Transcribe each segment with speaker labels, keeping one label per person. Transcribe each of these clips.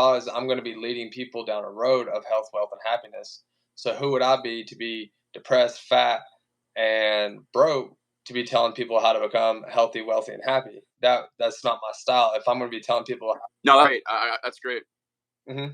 Speaker 1: because I'm going to be leading people down a road of health, wealth, and happiness. So who would I be to be depressed, fat, and broke to be telling people how to become healthy, wealthy, and happy? That's not my style. If I'm going to be telling people,
Speaker 2: no, that's great.
Speaker 1: Mm-hmm.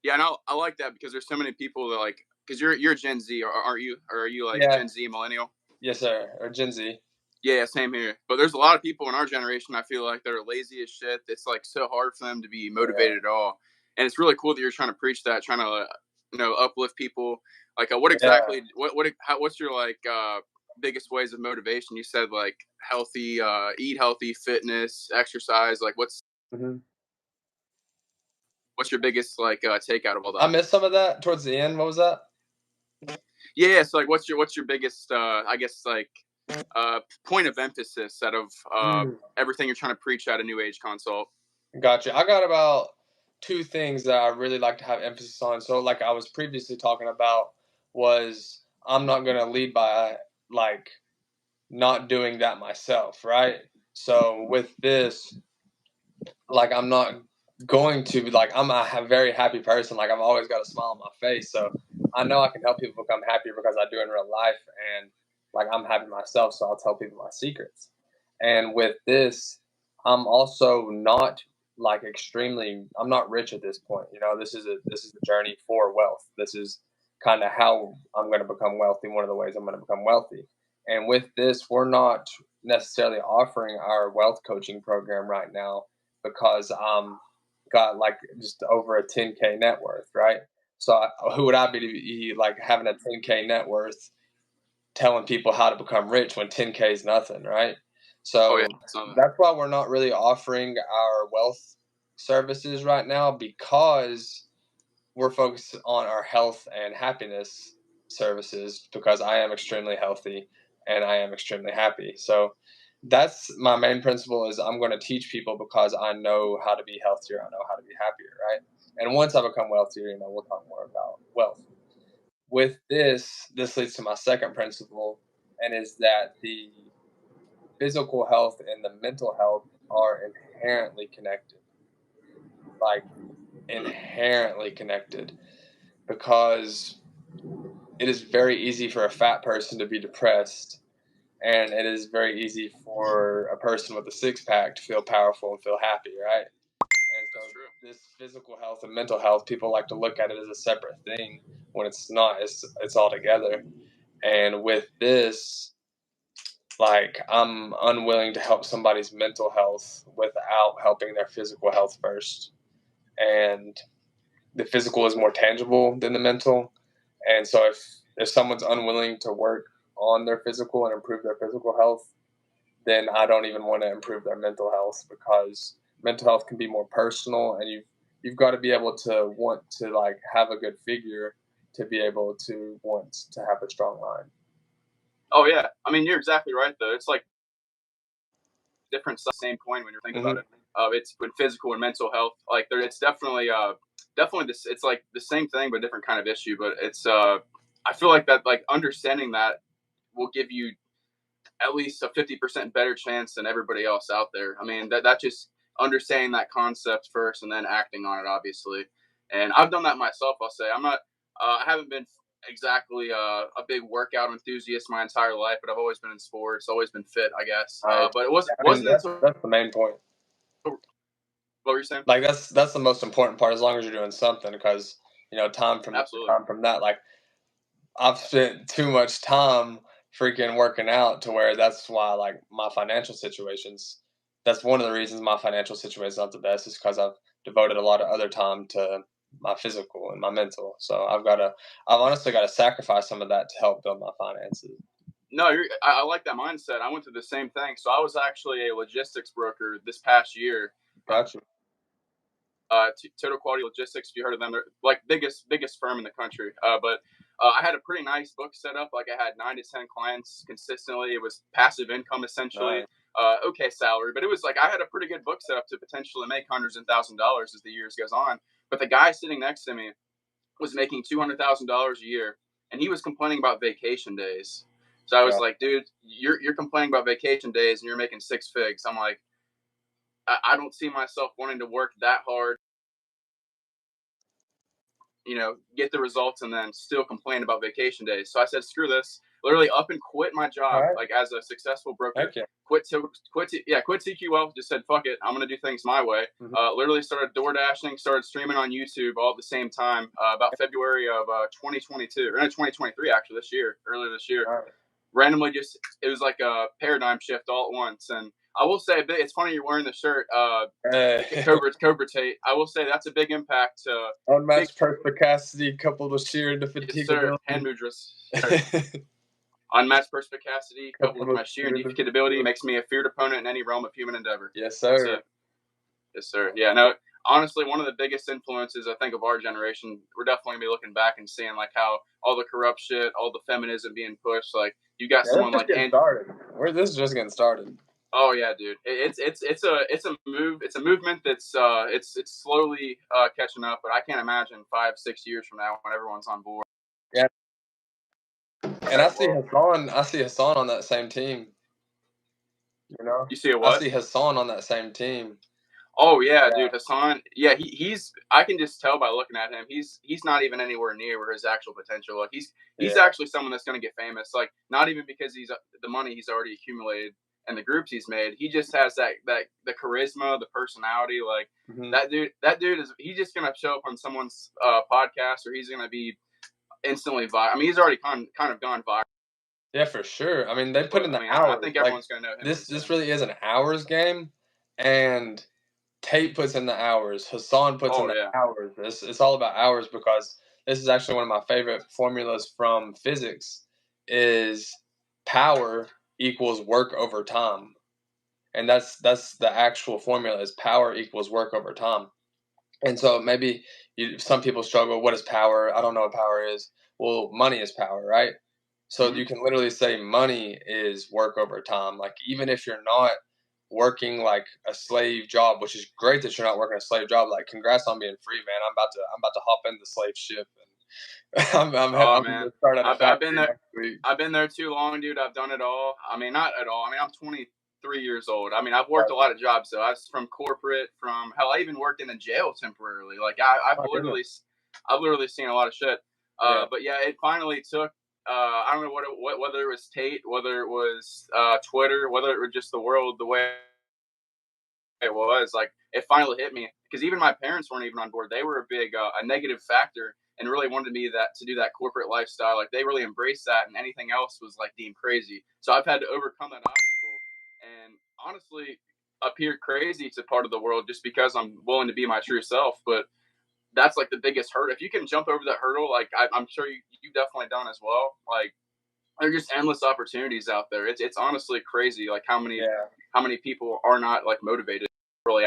Speaker 2: Yeah, and I like that because there's so many people that like, because you're Gen Z, aren't you? Or are you like
Speaker 1: Yeah.
Speaker 2: Gen Z, millennial?
Speaker 1: Yes, sir, or Gen Z.
Speaker 2: Yeah, same here. But there's a lot of people in our generation, I feel like, they're lazy as shit. It's like so hard for them to be motivated at all. And it's really cool that you're trying to preach that, trying to uplift people. Like, what exactly? What's your like biggest ways of motivation? You said like healthy, eat healthy, fitness, exercise. Like, what's your biggest like take out of all that?
Speaker 1: I missed some of that towards the end. What was that?
Speaker 2: Yeah, so like, what's your biggest? I guess like point of emphasis out of everything you're trying to preach at a New Age consult.
Speaker 1: Gotcha. I got about 2 things that I really like to have emphasis on. So, like I was previously talking about, was I'm not going to lead by like not doing that myself, right? So with this, like I'm not going to be like I'm a very happy person. Like I've always got a smile on my face, so I know I can help people become happier because I do in real life, and like I'm happy myself, so I'll tell people my secrets. And with this, I'm also not like extremely. I'm not rich at this point. You know, this is a journey for wealth. This is kind of how I'm going to become wealthy. One of the ways I'm going to become wealthy. And with this, we're not necessarily offering our wealth coaching program right now because I'm got like just over a 10K net worth, right? So who would I be to be like having a 10K net worth telling people how to become rich when 10K is nothing, right? So that's why we're not really offering our wealth services right now, because we're focused on our health and happiness services, because I am extremely healthy and I am extremely happy. So that's my main principle, is I'm going to teach people because I know how to be healthier. I know how to be happier, right? And once I become wealthier, we'll talk more about wealth. With this leads to my second principle, and is that the physical health and the mental health are inherently connected. Like inherently connected, because it is very easy for a fat person to be depressed, and it is very easy for a person with a six-pack to feel powerful and feel happy, right? And so this physical health and mental health, people like to look at it as a separate thing when it's not. It's all together. And with this, like I'm unwilling to help somebody's mental health without helping their physical health first. And the physical is more tangible than the mental. And so if someone's unwilling to work on their physical and improve their physical health, then I don't even want to improve their mental health, because mental health can be more personal, and you've got to be able to want to like have a good figure to be able to want to have a strong mind.
Speaker 2: Oh yeah, I mean you're exactly right though. It's like different same coin when you're thinking about it. It's with physical and mental health. Like it's definitely this. It's like the same thing but different kind of issue. But it's I feel like that like understanding that will give you at least a 50% better chance than everybody else out there. I mean that just understanding that concept first and then acting on it, obviously. And I've done that myself. I'll say I haven't been exactly a big workout enthusiast my entire life, but I've always been in sports, always been fit, I guess. But it wasn't until
Speaker 1: that's the main point.
Speaker 2: What were you saying?
Speaker 1: Like that's the most important part, as long as you're doing something, because time from that, like I've spent too much time freaking working out to where that's why like my financial situations. That's one of the reasons my financial situation is not the best, is because I've devoted a lot of other time to my physical and my mental. So I've honestly got to sacrifice some of that to help build my finances.
Speaker 2: No, I like that mindset. I went through the same thing. So I was actually a logistics broker this past year.
Speaker 1: Gotcha.
Speaker 2: Total Quality Logistics, if you heard of them, they're like biggest firm in the country. But I had a pretty nice book set up. Like I had 9 to 10 clients consistently. It was passive income essentially. Nice. Okay salary, but it was like I had a pretty good book set up to potentially make hundreds and $1,000s as the years goes on. But the guy sitting next to me was making $200,000 a year, and he was complaining about vacation days. So I was like, dude, you're complaining about vacation days and you're making 6 figs. I'm like, I don't see myself wanting to work that hard get the results and then still complain about vacation days. So I said, screw this. Literally up and quit my job,
Speaker 1: Right.
Speaker 2: like as a successful broker.
Speaker 1: Yeah.
Speaker 2: Quit TQL. Just said, fuck it. I'm gonna do things my way. Literally started door dashing, started streaming on YouTube all at the same time. About February of 2022 or no, 2023 actually earlier this year.
Speaker 1: Right.
Speaker 2: Randomly, it was like a paradigm shift all at once. And I will say, it's funny you're wearing the shirt, Cobra Tate. I will say that's a big impact.
Speaker 1: Unmatched perspicacity coupled with sheer indefatigability.
Speaker 2: Yes, sir. Hand mudras. Unmatched perspicacity coupled with my sheer indefatigability makes me a feared opponent in any realm of human endeavor.
Speaker 1: Yes, sir.
Speaker 2: Yes, sir. Yeah, no, honestly, one of the biggest influences, I think, of our generation, we're definitely going to be looking back and seeing, like, how all the corrupt shit, all the feminism being pushed, like, you got someone like...
Speaker 1: This is just getting started.
Speaker 2: Oh yeah, dude. It's a movement that's it's slowly catching up, but I can't imagine 5-6 years from now when everyone's on board.
Speaker 1: Yeah. And I see Hassan on that same team. You know?
Speaker 2: You see what?
Speaker 1: I see Hassan on that same team.
Speaker 2: Oh yeah, dude, Hassan. Yeah, he's. I can just tell by looking at him. He's not even anywhere near where his actual potential. Like he's actually someone that's going to get famous. Like not even because he's the money he's already accumulated and the groups he's made. He just has the charisma, the personality. Like that dude is. He's just going to show up on someone's podcast, or he's going to be instantly viral. I mean, he's already kind of gone viral.
Speaker 1: Yeah, for sure. I mean, they put in the hours.
Speaker 2: I think everyone's going to know him.
Speaker 1: This really is an hours game, and Tate puts in the hours. Hassan puts in the hours. It's all about hours, because this is actually one of my favorite formulas from physics. Is power equals work over time, and that's the actual formula. Is power equals work over time. And so maybe some people struggle. What is power? I don't know what power is. Well, money is power, right? So you can literally say money is work over time. Like even if you're not working like a slave job, which is great that you're not working a slave job. Like congrats on being free, man. I'm about to hop in the slave ship, and I'm
Speaker 2: man.
Speaker 1: Start at a
Speaker 2: I've been there. I've been there too long, dude. I've done it all. I mean, not at all. I mean, I'm 23 years old. I mean, I've worked a lot of jobs. So I was from corporate, from hell. I even worked in a jail temporarily. Like I've literally seen a lot of shit. But yeah, it finally took. I don't know whether it was Tate, whether it was Twitter, whether it was just the world the way it was. Like it finally hit me, because even my parents weren't even on board. They were a big a negative factor and really wanted me to do that corporate lifestyle. Like they really embraced that, and anything else was like deemed crazy. So I've had to overcome that obstacle, and honestly appear crazy to part of the world just because I'm willing to be my true self. But that's like the biggest hurdle. If you can jump over that hurdle, like I'm sure you've definitely done as well. Like there are just endless opportunities out there. It's honestly crazy, like how many people are not like motivated really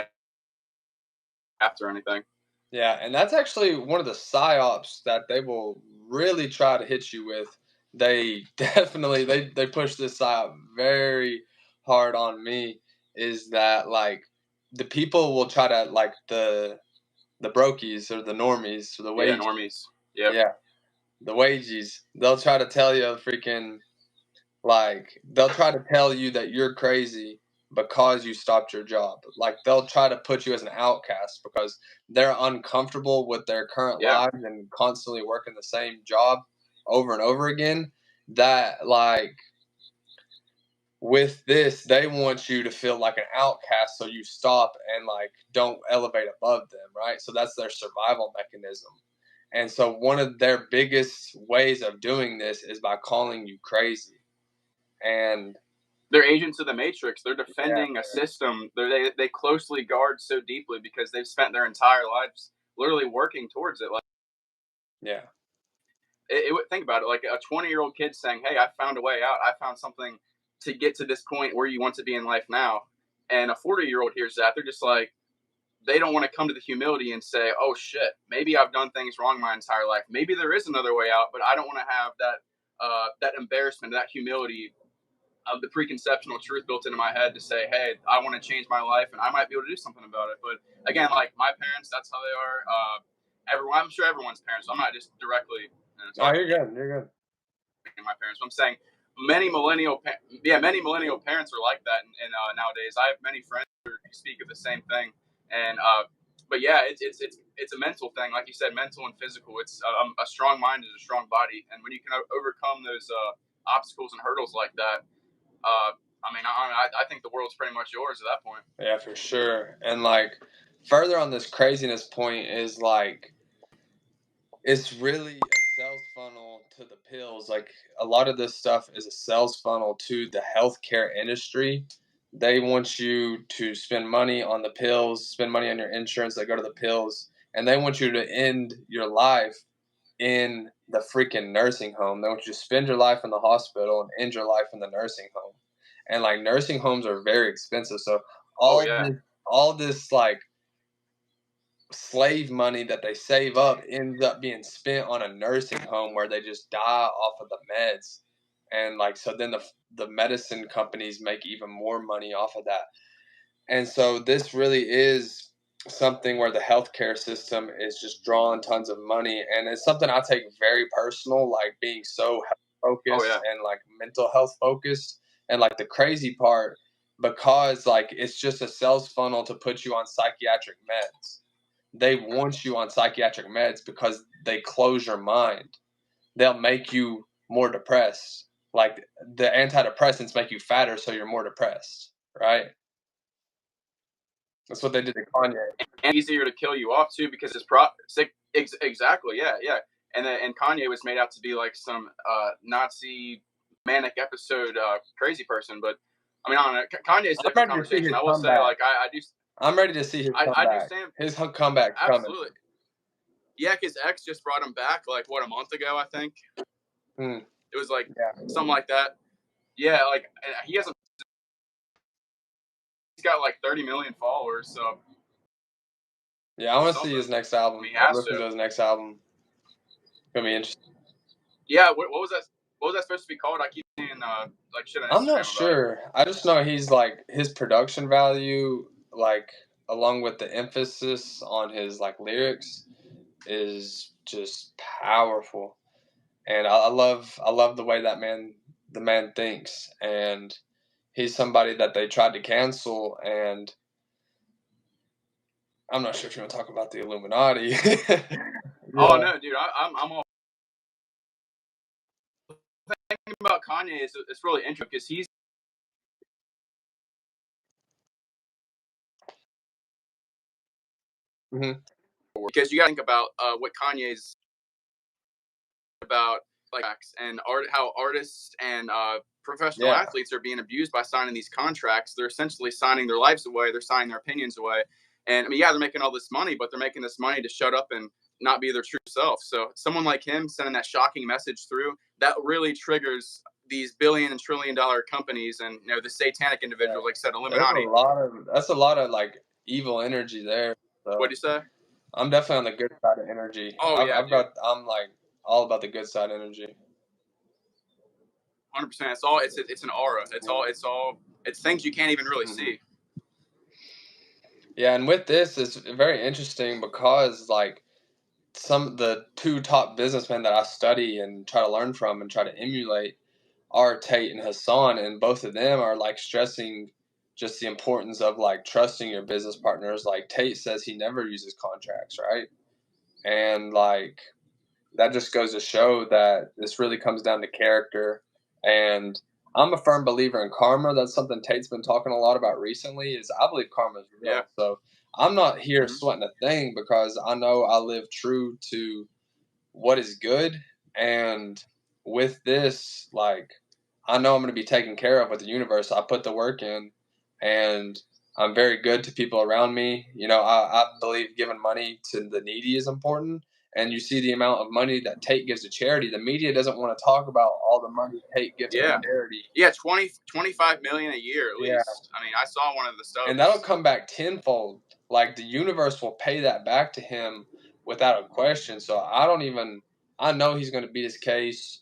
Speaker 2: after anything.
Speaker 1: Yeah, and that's actually one of the psyops that they will really try to hit you with. They definitely they push this psyop very hard on me. Is that like the people will try to like the brokies or the normies or the wages.
Speaker 2: Yeah, normies. Yep.
Speaker 1: Yeah. The wages. They'll try to tell you freaking like they'll try to tell you that you're crazy because you stopped your job. Like they'll try to put you as an outcast because they're uncomfortable with their current lives and constantly working the same job over and over again. That like with this, they want you to feel like an outcast, so you stop and like don't elevate above them, right? So that's their survival mechanism. And so one of their biggest ways of doing this is by calling you crazy. And
Speaker 2: they're agents of the matrix. They're defending a system. They closely guard so deeply because they've spent their entire lives literally working towards it. Like, think about it, like a 20-year-old kid saying, "Hey, I found a way out. I found something to get to this point where you want to be in life now." And a 40-year-old hears that, they're just like, they don't want to come to the humility and say, "Oh shit, maybe I've done things wrong my entire life. Maybe there is another way out, but I don't want to have that embarrassment, that humility of the preconceptional truth built into my head to say, hey, I want to change my life and I might be able to do something about it." But again, like my parents, that's how they are. I'm sure everyone's parents. So I'm not just directly.
Speaker 1: You're good. You're good.
Speaker 2: My parents. I'm saying many millennial parents are like that. And nowadays, I have many friends who speak of the same thing. And but yeah, it's a mental thing, like you said, mental and physical. It's a strong mind is a strong body, and when you can overcome those obstacles and hurdles like that, I mean, I think the world's pretty much yours at that point.
Speaker 1: Yeah, for sure. And like further on this craziness point is like it's really a sales funnel to the pills. Like a lot of this stuff is a sales funnel to the healthcare industry. They want you to spend money on the pills, spend money on your insurance that go to the pills, and they want you to end your life in the freaking nursing home. They want you to spend your life in the hospital and end your life in the nursing home. And like nursing homes are very expensive. So
Speaker 2: Oh yeah,
Speaker 1: all this like slave money that they save up ends up being spent on a nursing home where they just die off of the meds. And like so then the medicine companies make even more money off of that. And so this really is something where the healthcare system is just drawing tons of money, and it's something I take very personal, like being so health
Speaker 2: oh
Speaker 1: focused
Speaker 2: yeah,
Speaker 1: and like mental health focused. And like the crazy part, because like it's just a sales funnel to put you on psychiatric meds. They want you on psychiatric meds because they close your mind. They'll make you more depressed. Like the antidepressants make you fatter, so you're more depressed, right? That's what they did to Kanye.
Speaker 2: and easier to kill you off too because it's exactly, yeah. And Kanye was made out to be like some Nazi manic episode crazy person, but I mean, I don't know. Kanye's a different conversation. I will say, like, I do.
Speaker 1: I'm ready to see his comeback.
Speaker 2: I do stand
Speaker 1: his comeback coming.
Speaker 2: absolutely. Yeah, his ex just brought him back like what, a month ago, I think. It was like something like that. Yeah, like he hasn't. He's got like 30 million followers, so.
Speaker 1: Yeah, I want to see his next album.
Speaker 2: He has
Speaker 1: listen to his next album. It's gonna be interesting.
Speaker 2: Yeah, what was that? What was that supposed to be called? I keep seeing like shit on Instagram.
Speaker 1: I'm not sure. I just know he's like his production value, like along with the emphasis on his like lyrics, is just powerful. And I love the way the man thinks, and he's somebody that they tried to cancel. And I'm not sure if you want to talk about the Illuminati.
Speaker 2: Yeah. Oh no, dude, I'm all thinking about Kanye. It's really interesting because he's.
Speaker 1: Mm-hmm.
Speaker 2: Because you got to think about what Kanye's about, like, and how artists and professional athletes are being abused by signing these contracts. They're essentially signing their lives away. They're signing their opinions away. And I mean, yeah, they're making all this money, but they're making this money to shut up and not be their true self. So someone like him sending that shocking message through, that really triggers these billion and trillion dollar companies and the satanic individuals, like I said, Illuminati.
Speaker 1: That's a lot of like evil energy there. So
Speaker 2: What'd you say?
Speaker 1: I'm definitely on the good side of energy.
Speaker 2: Oh yeah,
Speaker 1: I'm like all about the good side energy.
Speaker 2: 100%. It's an aura. It's things you can't even really see.
Speaker 1: Yeah, and with this, it's very interesting because like the two top businessmen that I study and try to learn from and try to emulate are Tate and Hassan, and both of them are like stressing just the importance of like trusting your business partners. Like Tate says he never uses contracts, right? And like that just goes to show that this really comes down to character. And I'm a firm believer in karma. That's something Tate's been talking a lot about recently. Is I believe karma is real.
Speaker 2: Yeah.
Speaker 1: So I'm not here sweating a thing because I know I live true to what is good. And with this, like, I know I'm going to be taken care of with the universe. I put the work in, and I'm very good to people around me. I believe giving money to the needy is important. And you see the amount of money that Tate gives to charity. The media doesn't want to talk about all the money Tate gives to charity.
Speaker 2: Yeah, 25 million a year at least. I mean, I saw one of the stuff.
Speaker 1: And that'll come back tenfold. Like the universe will pay that back to him without a question. So I know he's going to beat his case,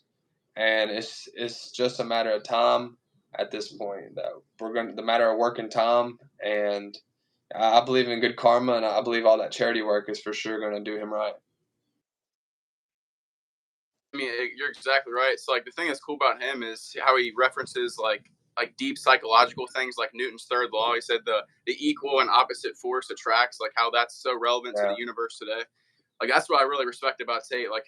Speaker 1: and it's just a matter of time at this point. That the matter of working time, and I believe in good karma, and I believe all that charity work is for sure going to do him right.
Speaker 2: I mean, you're exactly right. So, like, the thing that's cool about him is how he references, like, like deep psychological things, like Newton's third law. He said the equal and opposite force attracts, like how that's so relevant to the universe today. Like that's what I really respect about Tate. Like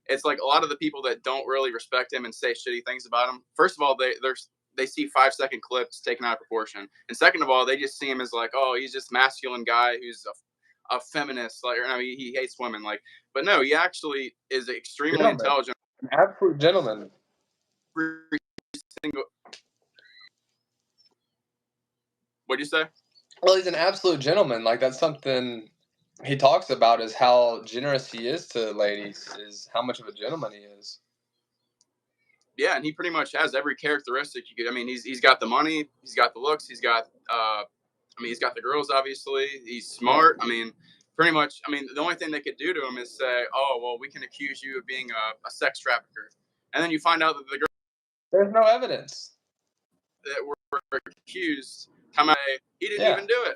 Speaker 2: it's like a lot of the people that don't really respect him and say shitty things about him. First of all, they see 5-second clips taken out of proportion, and second of all, they just see him as like, oh, he's just masculine guy who's a feminist. Like, I mean, he hates women. Like, but no, he actually is extremely intelligent.
Speaker 1: An absolute gentleman.
Speaker 2: What'd you say?
Speaker 1: Well, he's an absolute gentleman. Like that's something he talks about, is how generous he is to ladies, is how much of a gentleman he is.
Speaker 2: Yeah, and he pretty much has every characteristic you could. I mean, he's got the money, he's got the looks, he's got he's got the girls, obviously. He's smart. I mean, pretty much. I mean, the only thing they could do to him is say, "Oh, well, we can accuse you of being a sex trafficker," and then you find out that the girl.
Speaker 1: There's no evidence
Speaker 2: that were accused. He didn't even do it.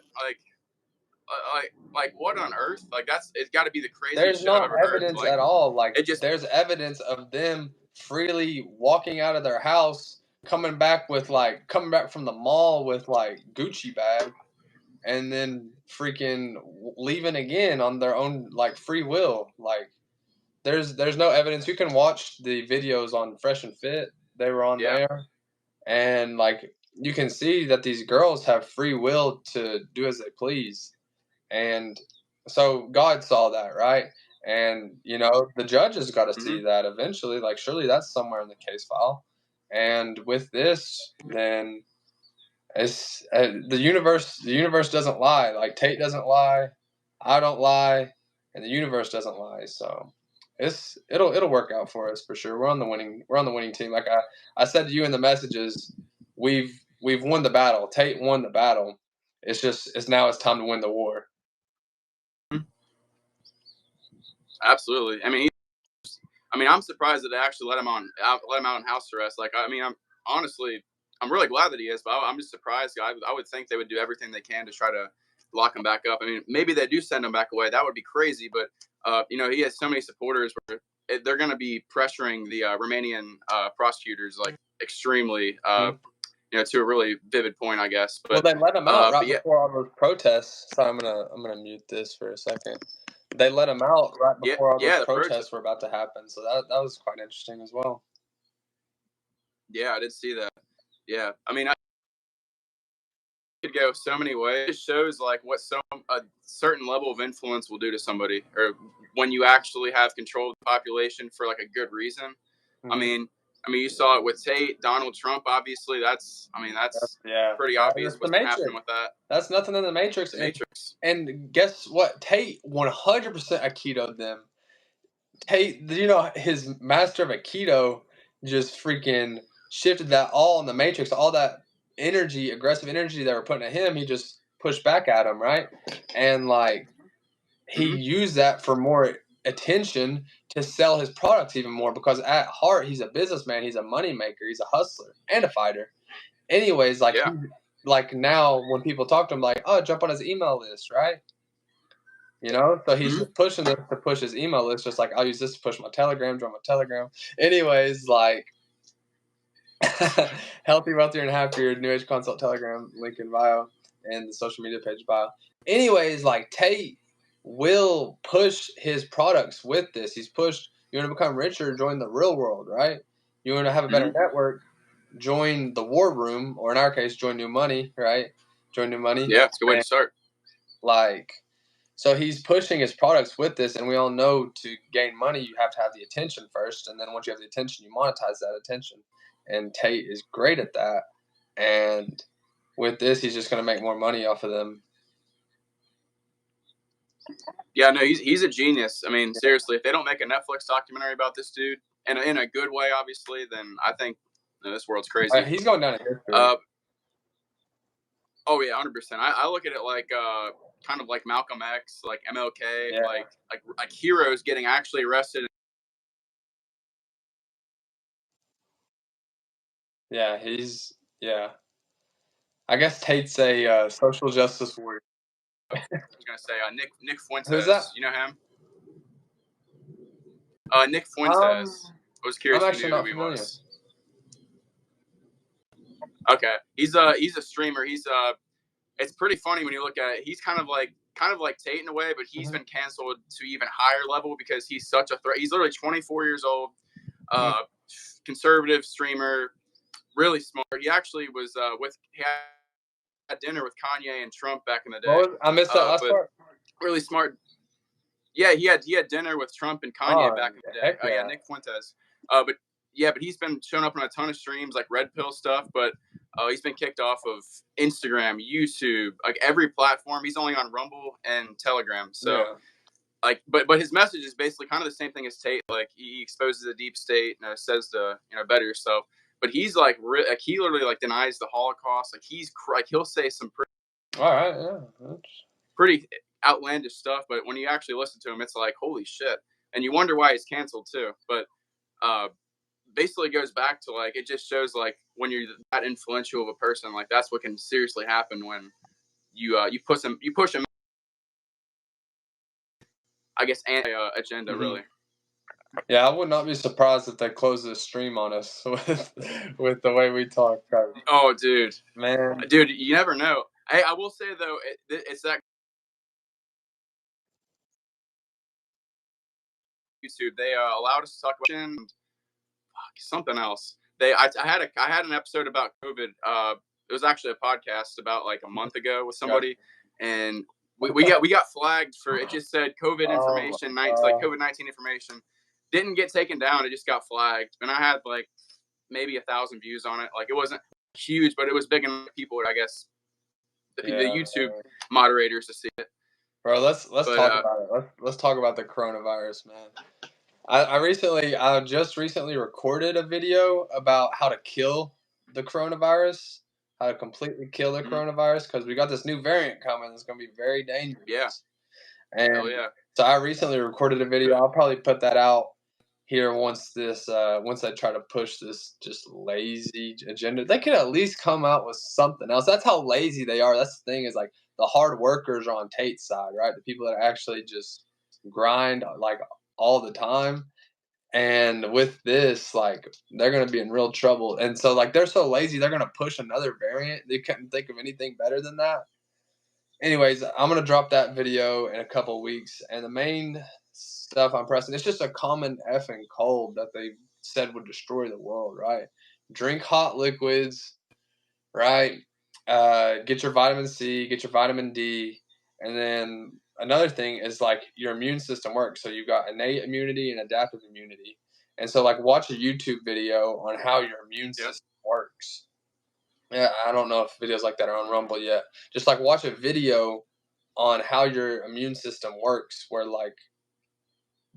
Speaker 2: Like what on earth? Like it's got to be the craziest.
Speaker 1: There's no evidence at all. Like there's evidence of them freely walking out of their house, coming back from the mall with like Gucci bag, and then freaking leaving again on their own like free will. Like there's no evidence. You can watch the videos on Fresh and Fit. They were on there, and like you can see that these girls have free will to do as they please. And so God saw that, right? And, the judges got to see that eventually. Like, surely that's somewhere in the case file. And with this, then it's the universe doesn't lie. Like, Tate doesn't lie. I don't lie. And the universe doesn't lie. So it'll work out for us for sure. We're on the winning team. Like I said to you in the messages, we've won the battle. Tate won the battle. It's now time to win the war.
Speaker 2: Absolutely. I mean, I'm surprised that they actually let him out on house arrest. Like, I mean, I'm really glad that he is, but I'm just surprised. I would think they would do everything they can to try to lock him back up. I mean, maybe they do send him back away. That would be crazy. But, he has so many supporters where they're going to be pressuring the Romanian prosecutors like extremely, to a really vivid point, I guess. But,
Speaker 1: well, they let him out before all those protests. So I'm gonna mute this for a second. They let him out right before all those protests were about to happen. So that was quite interesting as well.
Speaker 2: Yeah, I did see that. Yeah, I mean, I could go so many ways. It shows like what a certain level of influence will do to somebody, or when you actually have control of the population for like a good reason. Mm-hmm. I mean, you saw it with Tate, Donald Trump. Obviously, that's pretty obvious what's happening with that.
Speaker 1: That's nothing in the Matrix. And guess what? Tate 100% Aikido'd them. Tate, his master of Aikido just freaking shifted that all in the Matrix. All that energy, aggressive energy they were putting at him, he just pushed back at him, right? And like he used that for more attention to sell his products even more, because at heart he's a businessman, he's a money maker, he's a hustler and a fighter. Anyways, like now when people talk to him, like, oh, jump on his email list, right? So he's just pushing this to push his email list, just like I'll use this to push my Telegram, join my Telegram. Anyways, like healthy, wealthier, and happier, New Age Consult Telegram, link in bio and the social media page bio. Anyways, like Tate will push his products with this. He's pushed, you want to become richer, join the real world, right? You want to have a better network, join the war room, or in our case, join New Money, right? Join New Money.
Speaker 2: Yeah, it's a good way to start.
Speaker 1: So he's pushing his products with this, and we all know to gain money, you have to have the attention first, and then once you have the attention, you monetize that attention. And Tate is great at that. And with this, he's just going to make more money off of them.
Speaker 2: Yeah, no, he's a genius. I mean, seriously, if they don't make a Netflix documentary about this dude, and in a good way, obviously, then I think this world's crazy.
Speaker 1: He's going down in history.
Speaker 2: Oh yeah, 100%. I look at it like kind of like Malcolm X, like MLK, like heroes getting actually arrested.
Speaker 1: Yeah, I guess Tate's a social justice warrior.
Speaker 2: I was gonna say Nick Fuentes.
Speaker 1: Who's that?
Speaker 2: You know him? Nick Fuentes. I was curious if you knew who he was. Okay, he's a streamer. It's pretty funny when you look at it. He's kind of like Tate in a way, but he's been canceled to even higher level because he's such a threat. He's literally 24 years old, conservative streamer, really smart. He actually was he had dinner with Kanye and Trump back in the day.
Speaker 1: I missed that last part.
Speaker 2: Really smart. Yeah, he had dinner with Trump and Kanye back in the day. Yeah, Nick Fuentes. But he's been showing up on a ton of streams like Red Pill stuff. But he's been kicked off of Instagram, YouTube, like every platform. He's only on Rumble and Telegram. So but his message is basically kind of the same thing as Tate. Like he exposes the deep state and says to better yourself. But he's like he literally like denies the Holocaust. Like he'll say some pretty outlandish stuff, but when you actually listen to him, it's like, holy shit. And you wonder why he's canceled too. But basically goes back to like, it just shows like when you're that influential of a person, like that's what can seriously happen when you push him, I guess, agenda really.
Speaker 1: Yeah, I would not be surprised if they close this stream on us with the way we talk.
Speaker 2: Oh, dude,
Speaker 1: man,
Speaker 2: dude, you never know. I will say though, it's that YouTube. They allowed us to talk about something else. I had an episode about COVID. It was actually a podcast about like a month ago with somebody, and we got flagged for it. Just said COVID information, like COVID-19 information. Didn't get taken down. It just got flagged, and I had like maybe 1,000 views on it. Like it wasn't huge, but it was big enough people. I guess the YouTube moderators to see it.
Speaker 1: Bro, let's talk about it. Let's talk about the coronavirus, man. I just recently recorded a video about how to kill the coronavirus, how to completely kill the coronavirus, because we got this new variant coming that's going to be very dangerous.
Speaker 2: Yeah.
Speaker 1: And so I recently recorded a video. I'll probably put that out here once I try to push this just lazy agenda. They could at least come out with something else. That's how lazy they are. That's the thing, is like the hard workers are on Tate's side, right? The people that actually just grind like all the time. And with this, like, they're going to be in real trouble. And so, like, they're so lazy, they're going to push another variant. They couldn't think of anything better than that. Anyways, I'm going to drop that video in a couple weeks. And the main stuff I'm pressing, it's just a common effing cold that they said would destroy the world, right? Drink hot liquids, right? Get your vitamin C, get your vitamin D. And then another thing is like your immune system works. So you've got innate immunity and adaptive immunity. And so like watch a YouTube video on how your immune system works. Yeah, I don't know if videos like that are on Rumble yet. Just like watch a video on how your immune system works, where like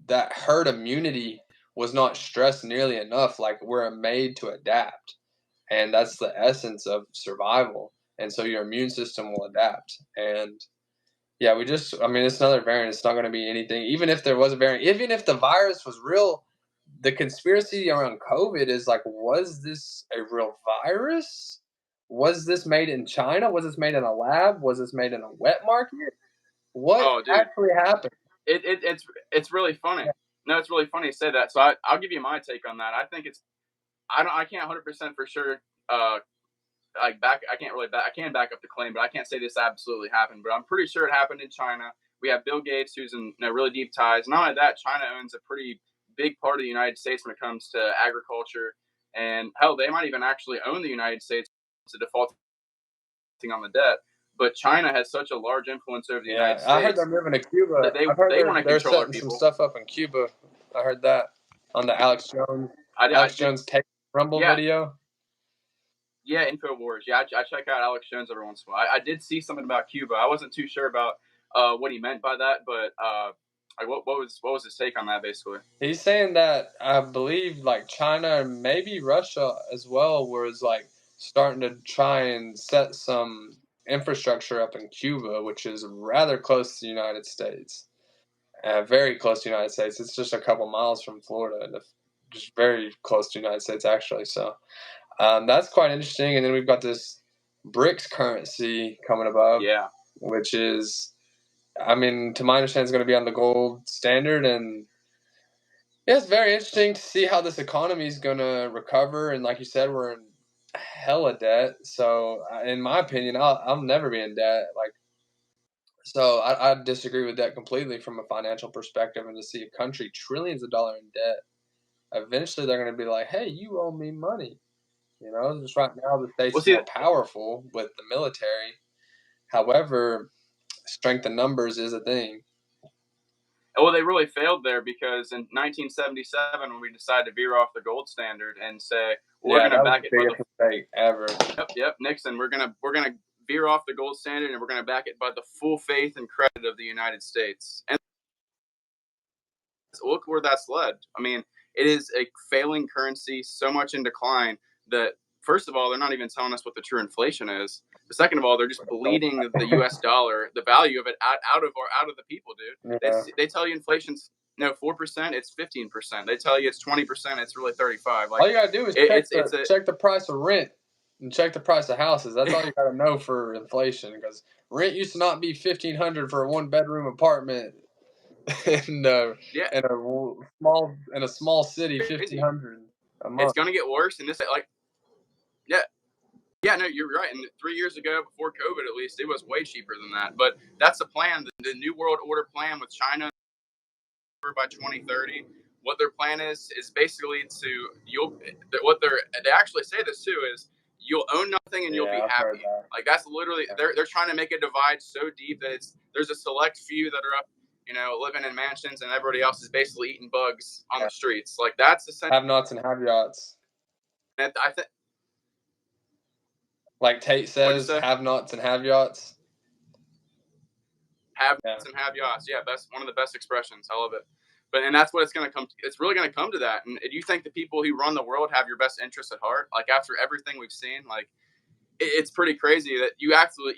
Speaker 1: that herd immunity was not stressed nearly enough. Like we're made to adapt. And that's the essence of survival. And so your immune system will adapt. And yeah, it's another variant. It's not going to be anything. Even if there was a variant, even if the virus was real, the conspiracy around COVID is like, was this a real virus? Was this made in China? Was this made in a lab? Was this made in a wet market? What actually happened?
Speaker 2: It's really funny. Yeah. No, it's really funny to say that. So I'll give you my take on that. I think I can't 100% for sure. I can back up the claim, but I can't say this absolutely happened. But I'm pretty sure it happened in China. We have Bill Gates, who's in really deep ties. Not only that, China owns a pretty big part of the United States when it comes to agriculture, and hell, they might even actually own the United States to defaulting on the debt. But China has such a large influence over the United States.
Speaker 1: I heard they're moving to Cuba.
Speaker 2: They want to control our
Speaker 1: some
Speaker 2: people.
Speaker 1: stuff up in Cuba. I heard that on the Alex Jones take Rumble video.
Speaker 2: Yeah, InfoWars. Yeah, I check out Alex Jones every once in a while. I did see something about Cuba. I wasn't too sure about what he meant by that, but what was his take on that, basically?
Speaker 1: He's saying that I believe like China and maybe Russia as well was like starting to try and set some infrastructure up in Cuba, which is rather close to the United States. Very close to the United States. It's just a couple miles from Florida. Just very close to the United States, actually. So that's quite interesting. And then we've got this BRICS currency coming above, which is, to my understanding, is going to be on the gold standard. And yeah, it's very interesting to see how this economy is going to recover. And like you said, we're in hella debt. So, in my opinion, I'll never be in debt. Like, so I disagree with that completely from a financial perspective. And to see a country trillions of dollars in debt, eventually they're going to be like, "Hey, you owe me money." You know, just right now the
Speaker 2: Well,
Speaker 1: state's
Speaker 2: see,
Speaker 1: more powerful with the military. However, strength in numbers is a thing.
Speaker 2: well, they really failed there because in 1977, when we decided to veer off the gold standard and say we're going to back it by
Speaker 1: the biggest mistake ever.
Speaker 2: Yep, Nixon, we're gonna veer off the gold standard and we're gonna back it by the full faith and credit of the United States. And look where that's led. I mean, it is a failing currency, so much in decline that first of all, they're not even telling us what the true inflation is. The second of all, they're just bleeding the U.S. dollar, the value of it, out of the people, dude.
Speaker 1: Yeah.
Speaker 2: They tell you inflation's 4%, it's 15%. They tell you it's 20%, it's really 35%. Like
Speaker 1: all you gotta do is check the price of rent and check the price of houses. That's all you gotta know for inflation, because rent used to not be $1,500 for a 1-bedroom apartment in a small city, $1,500 a month.
Speaker 2: It's gonna get worse, and this yeah, no, you're right. And 3 years ago, before COVID, at least, it was way cheaper than that. But that's the plan, the New World Order plan with China by 2030. What their plan is basically they actually say this too is you'll own nothing and you'll be happy. Like that's literally they're trying to make a divide so deep that there's a select few that are up, living in mansions, and everybody else is basically eating bugs on the streets. Like that's essentially
Speaker 1: have-nots and have-yachts.
Speaker 2: And I think,
Speaker 1: like Tate says, have-nots and have-yachts.
Speaker 2: Have-nots and have-yachts. Yeah, that's one of the best expressions. I love it. And that's what it's going to come to. It's really going to come to that. And do you think the people who run the world have your best interests at heart? Like after everything we've seen, like it's pretty crazy that you actually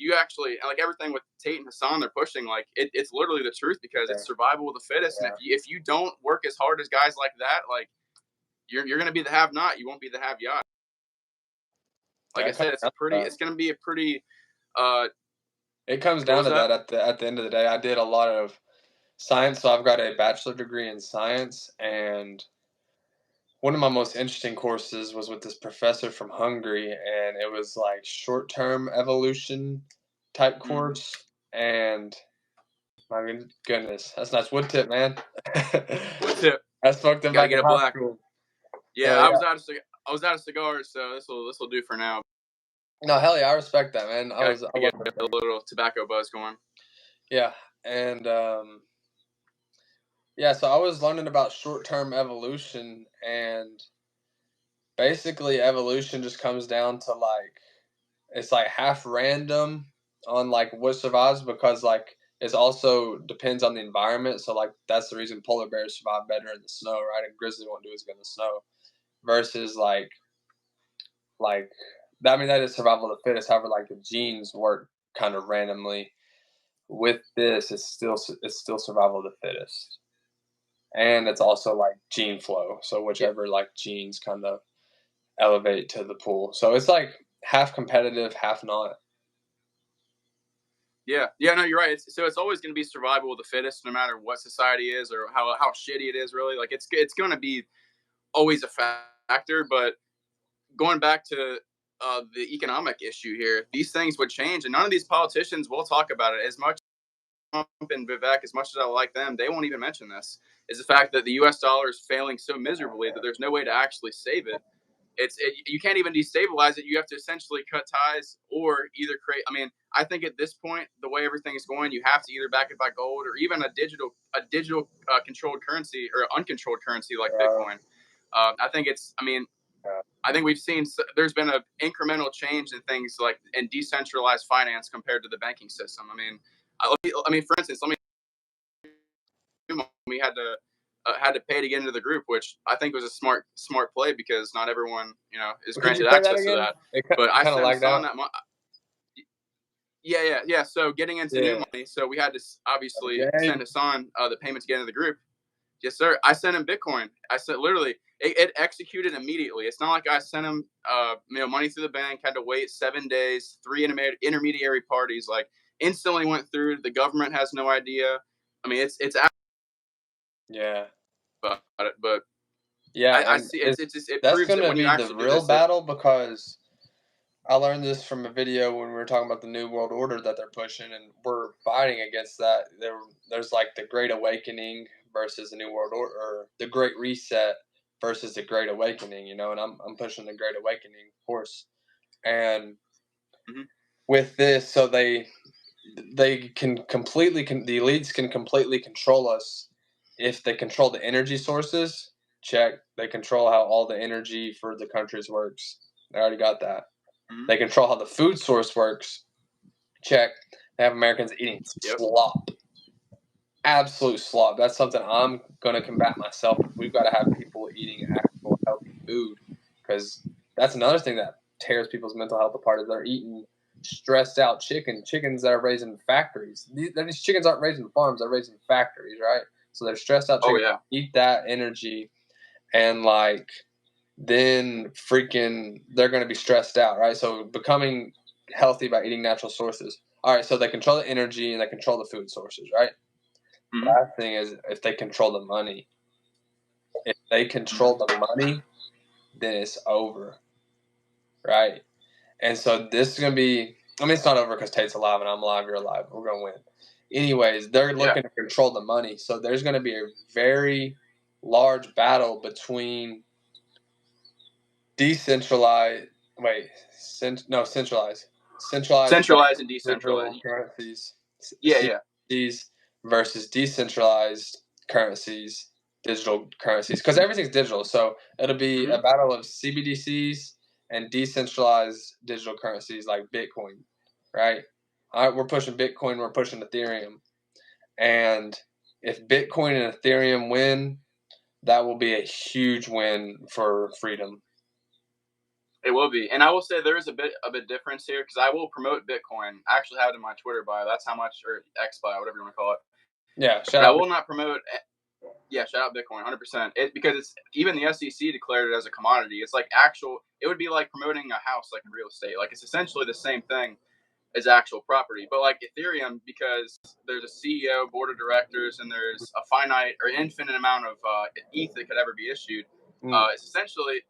Speaker 2: like everything with Tate and Hassan they're pushing. Like it's literally the truth because it's survival of the fittest. And if you don't work as hard as guys like that, like you're going to be the have-not. You won't be the have-yacht. Like I said, it's going to be a pretty.
Speaker 1: It comes down to that at the end of the day. I did a lot of science, so I've got a bachelor degree in science, and one of my most interesting courses was with this professor from Hungary, and it was like short-term evolution type course. And my goodness, that's nice wood tip, man.
Speaker 2: Wood tip.
Speaker 1: That's fucked up.
Speaker 2: Gotta get a black. Yeah, I was out of cigars, so this will do for now.
Speaker 1: No, hell yeah, I respect that, man. I
Speaker 2: get a little tobacco buzz going.
Speaker 1: Yeah, and yeah, so I was learning about short-term evolution, and basically evolution just comes down to it's like half random on like what survives, because like it also depends on the environment. So like that's the reason polar bears survive better in the snow, right? And grizzlies won't do as good in the snow. Versus like that is survival of the fittest. However, like the genes work kind of randomly. With this, it's still survival of the fittest, and it's also like gene flow. So whichever like genes kind of elevate to the pool. So it's like half competitive, half not.
Speaker 2: Yeah, no, you're right. So it's always going to be survival of the fittest, no matter what society is or how shitty it is. Really, like it's going to be always a factor. But going back to the economic issue here, these things would change, and none of these politicians will talk about it. As much Trump and Vivek, as much as I like them, they won't even mention this. Is the fact that the U.S. dollar is failing so miserably that there's no way to actually save it. You can't even destabilize it. You have to essentially cut ties or either create. I mean, I think at this point, the way everything is going, you have to either back it by gold or even a digital controlled currency or uncontrolled currency like Bitcoin. I think it's. I mean, I think we've seen there's been an incremental change in things like in decentralized finance compared to the banking system. I mean, for instance, we had to pay to get into the group, which I think was a smart play because not everyone is granted access to that. But I sent Hassan that money. Yeah. So getting into new money, so we had to obviously send Hassan the payment to get into the group. Yes, sir. I sent him Bitcoin. I sent literally it executed immediately. It's not like I sent him money through the bank, had to wait 7 days, 3 intermediary parties, like instantly went through. The government has no idea. I mean, it's
Speaker 1: yeah.
Speaker 2: But
Speaker 1: yeah,
Speaker 2: I see. It
Speaker 1: that's
Speaker 2: proves
Speaker 1: going to be the real battle, because I learned this from a video when we were talking about the New World Order that they're pushing, and we're fighting against that. There's like the Great Awakening versus the New World Order, or the Great Reset versus the Great Awakening, and I'm pushing the Great Awakening, of course. And with this, so the elites can completely control us if they control the energy sources. Check. They control how all the energy for the countries works. They already got that. They control how the food source works. Check. They have Americans eating slop. Absolute slop. That's something I'm going to combat myself. We've got to have people eating actual healthy food, because that's another thing that tears people's mental health apart, is they're eating stressed out chickens that are raised in factories. These chickens aren't raised in farms. They're raised in factories, right? So they're stressed out chickens. Eat that energy, and then freaking they're going to be stressed out, right? So becoming healthy by eating natural sources. All right, so they control the energy and they control the food sources, right? The last thing is if they control the money. If they control the money, then it's over, right? And so this is going to be, it's not over because Tate's alive and I'm alive, you're alive. We're going to win. Anyways, they're looking to control the money. So there's going to be a very large battle between centralized and decentralized currencies. CBDCs versus decentralized currencies, digital currencies, because everything's digital. So it'll be a battle of CBDCs and decentralized digital currencies like Bitcoin, right? All right, we're pushing Bitcoin, we're pushing Ethereum, and if Bitcoin and Ethereum win, that will be a huge win for freedom.
Speaker 2: It will be, and I will say there is a bit of a difference here, because I will promote Bitcoin. I actually have it in my Twitter bio. That's how much, or X bio, whatever you want to call it.
Speaker 1: Yeah,
Speaker 2: I will not promote. Yeah, shout out Bitcoin, 100%. Because it's even the SEC declared it as a commodity. It's like actual. It would be like promoting a house, like in real estate. Like it's essentially the same thing as actual property. But like Ethereum, because there's a CEO, board of directors, and there's a finite or infinite amount of ETH that could ever be issued. It's essentially.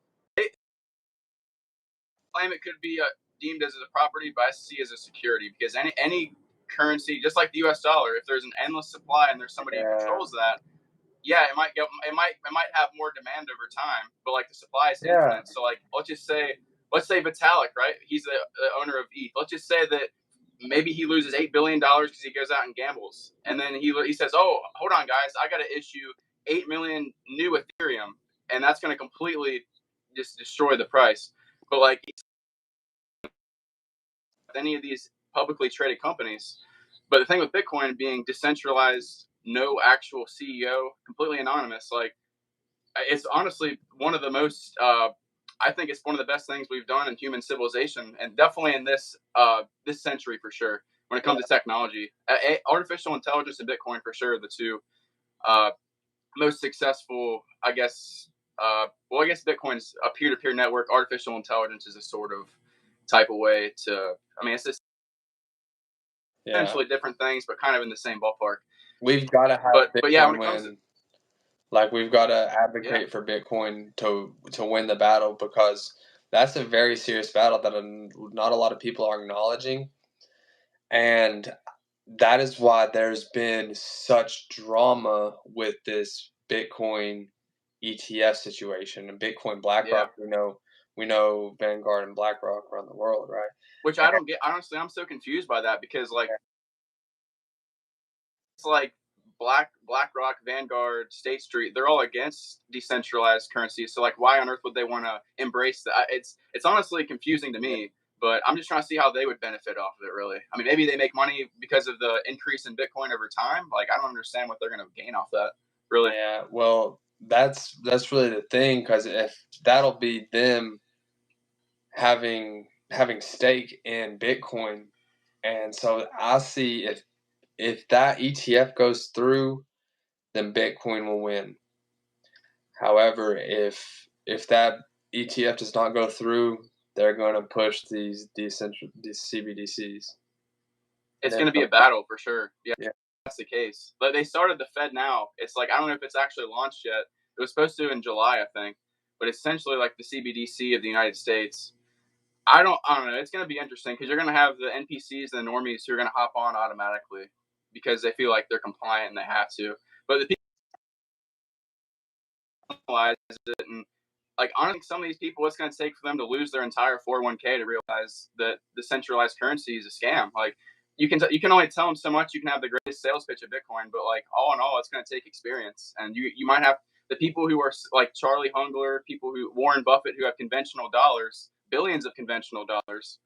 Speaker 2: Claim it could be deemed as a property, but I see as a security, because any currency, just like the U.S. dollar, if there's an endless supply and there's somebody who controls that, it might have more demand over time, but like the supply is infinite. So like let's say Vitalik, right? He's the owner of ETH. Let's just say that maybe he loses $8 billion because he goes out and gambles, and then he says, "Oh, hold on, guys, I got to issue 8 million new Ethereum," and that's going to completely just destroy the price. But like any of these publicly traded companies. But the thing with Bitcoin being decentralized, no actual CEO, completely anonymous, like it's honestly one of the most, I think it's one of the best things we've done in human civilization, and definitely in this century for sure. When it comes to technology, artificial intelligence and Bitcoin for sure are the two most successful, I guess. I guess Bitcoin's a peer-to-peer network. Artificial intelligence is a sort of type of way to. It's just essentially different things, but kind of in the same ballpark.
Speaker 1: We've got to have Bitcoin win. Like we've got to advocate for Bitcoin to win the battle, because that's a very serious battle that not a lot of people are acknowledging, and that is why there's been such drama with this Bitcoin ETF situation and Bitcoin BlackRock. We know Vanguard and BlackRock around the world, right?
Speaker 2: Which I don't get. Honestly, I'm so confused by that, because like it's like BlackRock, Vanguard, State Street, they're all against decentralized currencies. So like, why on earth would they want to embrace that? It's honestly confusing to me. But I'm just trying to see how they would benefit off of it, really. I mean, maybe they make money because of the increase in Bitcoin over time. Like, I don't understand what they're going to gain off that, really.
Speaker 1: Yeah, well, that's really the thing, because if that'll be them having stake in Bitcoin, and so I see if that ETF goes through, then Bitcoin will win. However, if that ETF does not go through, they're going to push these CBDCs.
Speaker 2: It's going to be a battle for sure. Yeah, that's the case. But they started the Fed now. It's like, I don't know if it's actually launched yet. It was supposed to in July, I think. But essentially like the CBDC of the United States. I don't know. It's going to be interesting because you're going to have the NPCs and the normies who are going to hop on automatically because they feel like they're compliant and they have to. But the people realize it, and like honestly, some of these people, what's going to take for them to lose their entire 401k to realize that the centralized currency is a scam. Like you can only tell them so much. You can have the greatest sales pitch of Bitcoin, but like all in all, it's going to take experience, and you might have the people who are like Charlie Hungler, Warren Buffett, who have conventional dollars, billions of conventional dollars.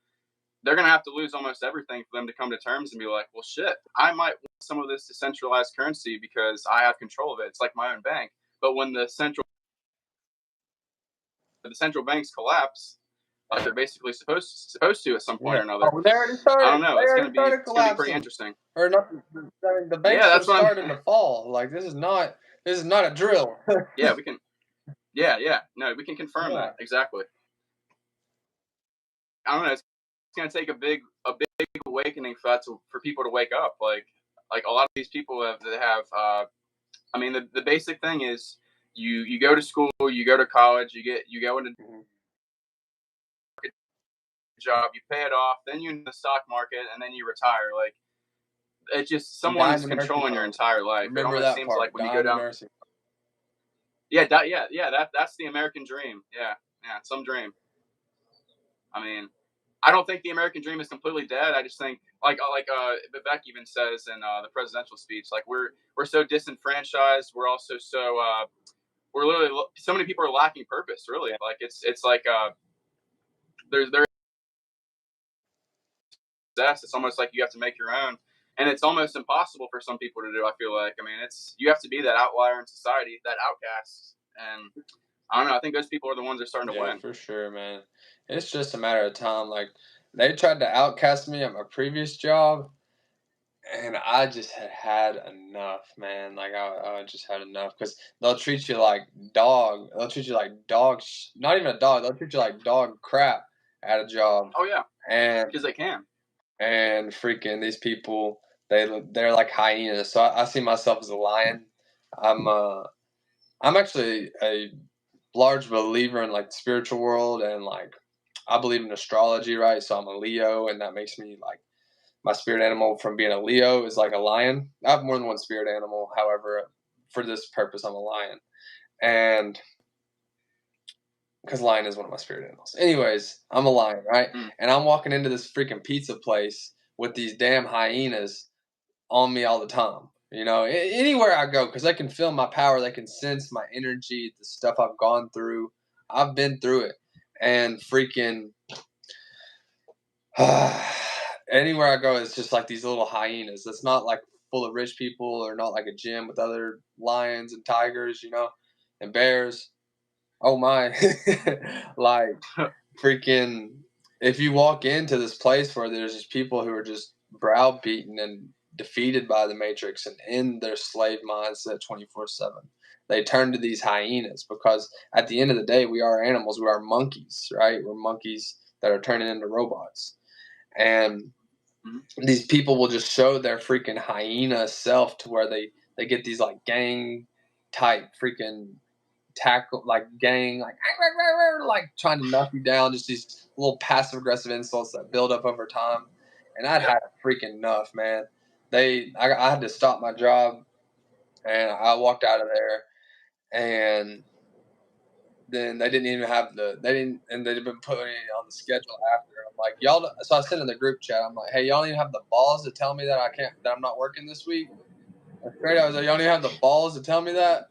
Speaker 2: They're going to have to lose almost everything for them to come to terms and be like, well, shit, I might want some of this decentralized currency because I have control of it. It's like my own bank. But when the central banks collapse, like they're basically supposed to at some point or another.
Speaker 1: They already started.
Speaker 2: I don't know. It's going to be pretty interesting.
Speaker 1: Or not? I mean, the banks just started to fall. Like this is not a drill.
Speaker 2: Yeah, we can. Yeah. No, we can confirm that exactly. I don't know. It's going to take a big awakening for people to wake up. Like a lot of these people have. I mean, the basic thing is you go to school, you go to college, you go into job, you pay it off, then you're in the stock market, and then you retire. Like it's just someone is controlling your entire life. It almost seems like when you go down. That's the American dream. Yeah, some dream. I mean, I don't think the American dream is completely dead. I just think, like Vivek even says in the presidential speech, like we're so disenfranchised. We're also so we're literally so many people are lacking purpose. Really, like it's like there's it's almost like you have to make your own, and it's almost impossible for some people to do. I feel like, I mean, you have to be that outlier in society, that outcast, and I don't know. I think those people are the ones that are starting to win.
Speaker 1: For sure, man. It's just a matter of time. Like they tried to outcast me at my previous job, and I just had enough, man. Like I just had enough because they'll treat you like dog. They'll treat you like dog. Not even a dog. They'll treat you like dog crap at a job.
Speaker 2: Oh yeah,
Speaker 1: and
Speaker 2: because they can.
Speaker 1: And freaking these people, they're like hyenas. So I see myself as a lion. I'm actually a large believer in like the spiritual world, and like I believe in astrology, right? So I'm a Leo, and that makes me like my spirit animal from being a Leo is like a lion. I have more than one spirit animal. However, for this purpose, I'm a lion. And because lion is one of my spirit animals. Anyways, I'm a lion, right? And I'm walking into this freaking pizza place with these damn hyenas on me all the time. You know, anywhere I go, because they can feel my power. They can sense my energy, the stuff I've gone through. I've been through it. And freaking anywhere I go, it's just like these little hyenas. It's not like full of rich people or not like a gym with other lions and tigers, you know, and bears. Oh my. Like freaking if you walk into this place where there's just people who are just browbeaten and defeated by the Matrix and in their slave mindset 24/7, they turn to these hyenas because at the end of the day, we are animals. We are monkeys, right? We're monkeys that are turning into robots. And these people will just show their freaking hyena self to where they get these like gang type freaking tackle, like gang, like trying to knock you down, just these little passive aggressive insults that build up over time. And I'd had freaking enough, man. I had to stop my job, and I walked out of there, and then they didn't even have they'd been putting it on the schedule after. I'm like, y'all. So I sent in the group chat. I'm like, hey, y'all don't even have the balls to tell me that I'm not working this week. And straight out, I was like, y'all don't even have the balls to tell me that.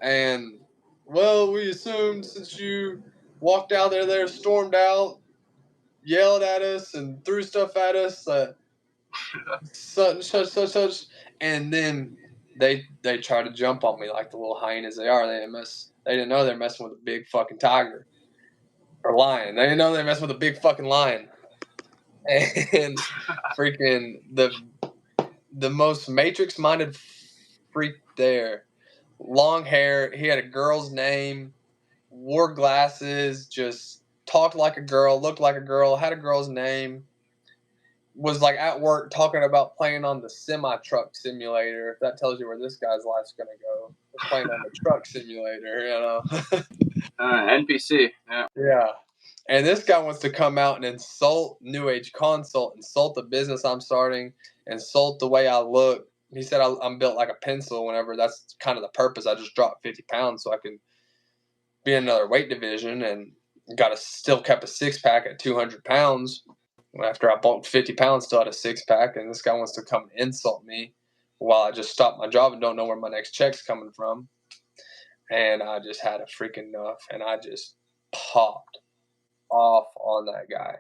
Speaker 1: And well, we assumed since you walked out there, stormed out, yelled at us, and threw stuff at us, such, and then they try to jump on me like the little hyenas they are. They didn't know they're messing with a big fucking tiger or lion. They didn't know they're messing with a big fucking lion. And freaking the most Matrix-minded freak there. Long hair. He had a girl's name. Wore glasses. Just talked like a girl. Looked like a girl. Had a girl's name. Was like at work talking about playing on the semi-truck simulator. If that tells you where this guy's life's gonna go, playing on the truck simulator, you know.
Speaker 2: NPC, yeah.
Speaker 1: Yeah, And this guy wants to come out and insult New Age Consult, insult the business I'm starting, insult the way I look. He said I'm built like a pencil whenever that's kind of the purpose. I just dropped 50 pounds so I can be in another weight division, and still kept a six-pack at 200 pounds. After I bulked 50 pounds, still had a six-pack, and this guy wants to come and insult me while I just stopped my job and don't know where my next check's coming from. And I just had a freaking enough, and I just popped off on that guy.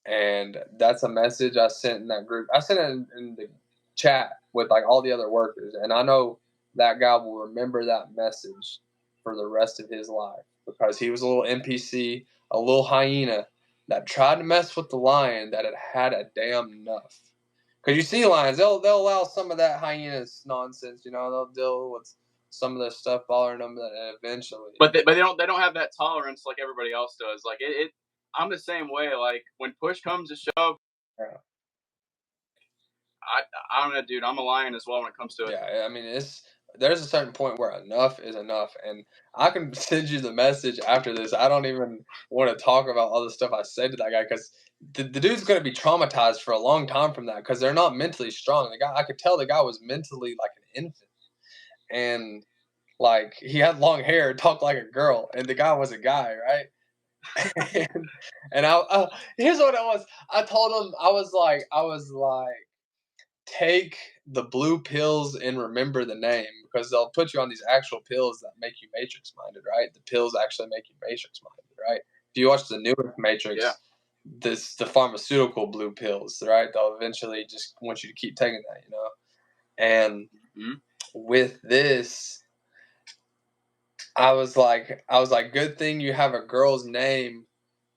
Speaker 1: And that's a message I sent in that group. I sent it in the chat with like all the other workers, and I know that guy will remember that message for the rest of his life, because he was a little NPC, a little hyena that tried to mess with the lion that had a damn enough. Because you see lions, they'll allow some of that hyena's nonsense, they'll deal with some of the stuff bothering them, and eventually.
Speaker 2: But they don't have that tolerance like everybody else does. Like I'm the same way. Like when push comes to shove,
Speaker 1: yeah.
Speaker 2: I don't know, dude. I'm a lion as well when it comes to it.
Speaker 1: Yeah, I mean, there's a certain point where enough is enough, and I can send you the message after this. I don't even want to talk about all the stuff I said to that guy, because the dude's going to be traumatized for a long time from that, because they're not mentally strong. I could tell the guy was mentally like an infant, and like he had long hair, talked like a girl, and the guy was a guy, right? and I here's what it was. I told him, I was like, take the blue pills and remember the name, because they'll put you on these actual pills that make you matrix minded, right? The pills actually make you matrix minded, right? If you watch the newest Matrix, the pharmaceutical blue pills, right? They'll eventually just want you to keep taking that, And with this, I was like, good thing you have a girl's name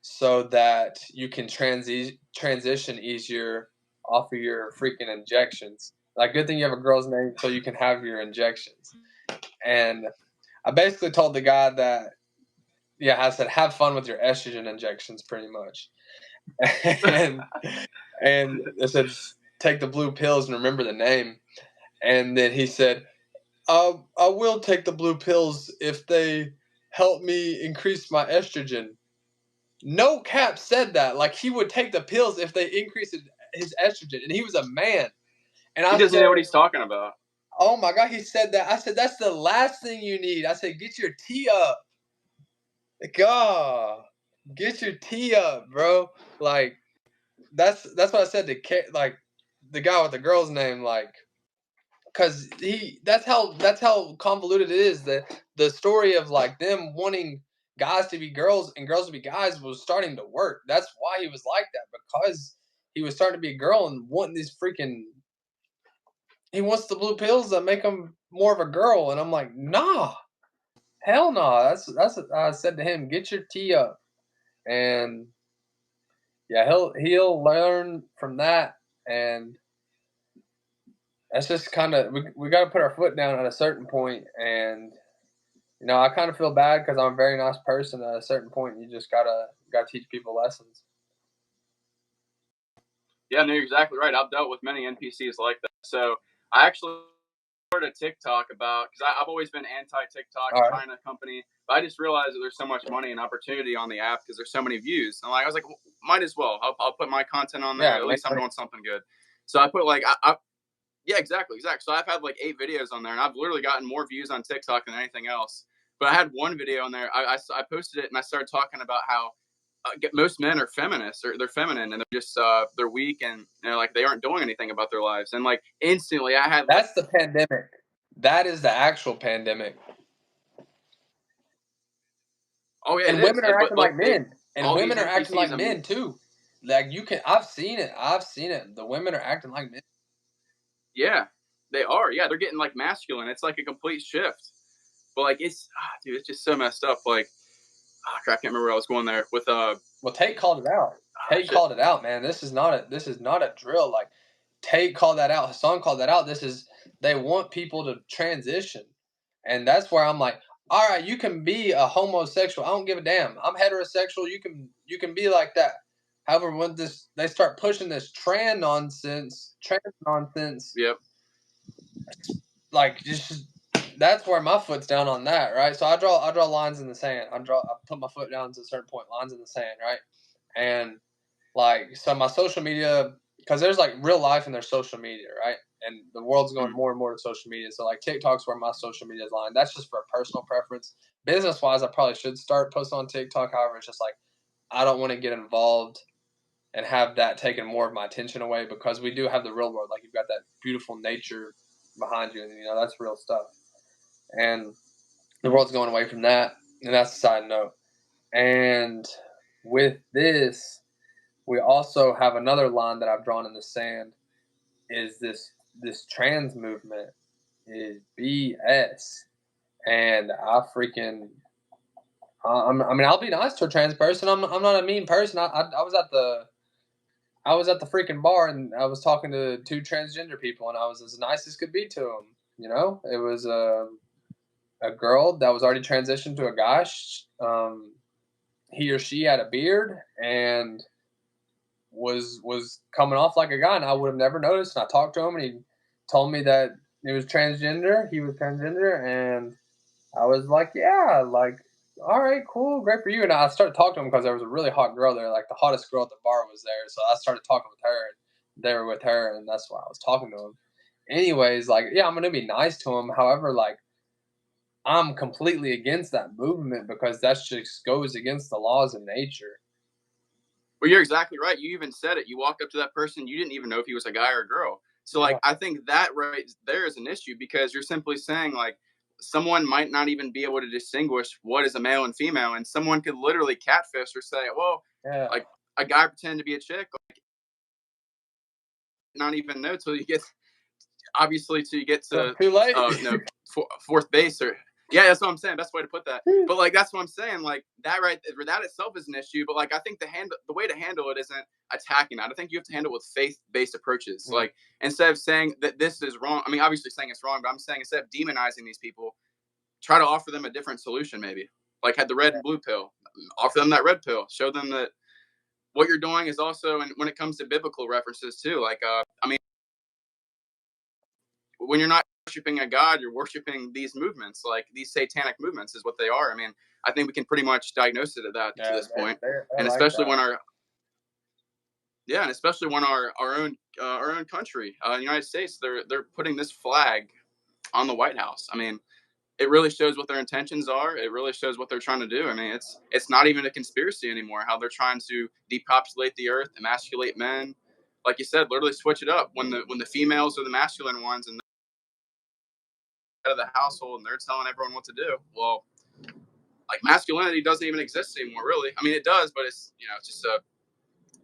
Speaker 1: so that you can transition easier off of your freaking injections. Like, good thing you have a girl's name so you can have your injections. And I basically told the guy that, I said, have fun with your estrogen injections, pretty much. and I said, take the blue pills and remember the name. And then he said, I will take the blue pills if they help me increase my estrogen. No cap said that. Like, he would take the pills if they increased his estrogen, and he was a man. And
Speaker 2: he doesn't know what he's talking about.
Speaker 1: Oh my God, he said that. I said, that's the last thing you need. I said, get your tea up. God, get your tea up, bro. Like, that's what I said to like the guy with the girl's name, like, because that's how convoluted it is. The story of like them wanting guys to be girls and girls to be guys was starting to work. That's why he was like that, because he was starting to be a girl and wanting these freaking. He wants the blue pills that make him more of a girl, and I'm like, nah, hell no. That's what I said to him. Get your tea up, and he'll learn from that, and that's just kind of we got to put our foot down at a certain point, and I kind of feel bad because I'm a very nice person. At a certain point, you just gotta teach people lessons.
Speaker 2: Yeah, no, you're exactly right. I've dealt with many NPCs like that. So I actually started a TikTok about, because I've always been anti-TikTok, China company, but I just realized that there's so much money and opportunity on the app because there's so many views. And I was like, well, might as well. I'll put my content on there. At least I'm doing something good. So I put yeah, exactly. So I've had like 8 videos on there, and I've literally gotten more views on TikTok than anything else. But I had one video on there. I posted it, and I started talking about how most men are feminists, or they're feminine, and they're just they're weak, and like they aren't doing anything about their lives. And like instantly, I had
Speaker 1: that's the pandemic. That is the actual pandemic.
Speaker 2: Oh yeah,
Speaker 1: and women are acting like men, and women are acting like men too. Like I've seen it. The women are acting like men.
Speaker 2: Yeah, they are. Yeah, they're getting like masculine. It's like a complete shift. But like it's it's just so messed up. Like crap, I can't remember where I was going there with
Speaker 1: Well, Tate called it out. Tate called it out, man. This is not a drill. Like Tate called that out. Hassan called that out. They want people to transition, and that's where I'm like, all right, you can be a homosexual. I don't give a damn. I'm heterosexual. You can be like that. However, when they start pushing this trans nonsense.
Speaker 2: Yep.
Speaker 1: Like just that's where my foot's down on that, right? So I draw lines in the sand. I put my foot down to a certain point, lines in the sand, right? And like, so my social media, because there's like real life and there's social media, right? And the world's going more and more to social media. So like TikTok's where my social media is line. That's just for a personal preference. Business wise, I probably should start posting on TikTok. However, it's just like I don't want to get involved and have that taken more of my attention away, because we do have the real world. Like, you've got that beautiful nature behind you, and that's real stuff. And the world's going away from that, and that's a side note. And with this, we also have another line that I've drawn in the sand, is this trans movement is BS. And I mean, I'll be nice to a trans person. I'm not a mean person. I was at the freaking bar, and I was talking to two transgender people, and I was as nice as could be to them. It was a girl that was already transitioned to a guy. He or she had a beard and was coming off like a guy, and I would have never noticed. And I talked to him, and he told me that he was transgender. He was transgender, and I was like, yeah, like, all right, cool, great for you. And I started talking to him because there was a really hot girl there, like the hottest girl at the bar was there. So I started talking with her, and they were with her, and that's why I was talking to him. Anyways, like, yeah, I'm gonna be nice to him. However, like, I'm completely against that movement, because that just goes against the laws of nature.
Speaker 2: Well, you're exactly right. You even said it. You walked up to that person, you didn't even know if he was a guy or a girl. So, like, I think that right there is an issue, because you're simply saying, like, someone might not even be able to distinguish what is a male and female, and someone could literally catfish or say, well, like, a guy pretending to be a chick, like, not even know till you get, obviously, till you get to
Speaker 1: too late.
Speaker 2: Fourth base, or yeah, that's what I'm saying. Best way to put that. But like, that's what I'm saying. Like, that that itself is an issue. But like, I think the way to handle it isn't attacking that. I think you have to handle it with faith-based approaches. Mm-hmm. Like, instead of saying that this is wrong, I mean, obviously saying it's wrong, but I'm saying, instead of demonizing these people, try to offer them a different solution. Maybe like, had the red and blue pill, offer them that red pill, show them that what you're doing is also, and when it comes to biblical references too, like, I mean, when you're not worshiping a god, you're worshiping these movements. Like, these satanic movements is what they are. I mean, I think we can pretty much diagnose it at that to this point. And especially when our own country, the United States, they're putting this flag on the White House. I mean, it really shows what their intentions are. It really shows what they're trying to do. I mean, it's not even a conspiracy anymore, how they're trying to depopulate the earth, emasculate men. Like you said, literally switch it up when the females are the masculine ones, and of the household, and they're telling everyone what to do. Well, like, masculinity doesn't even exist anymore, really. I mean, it does, but it's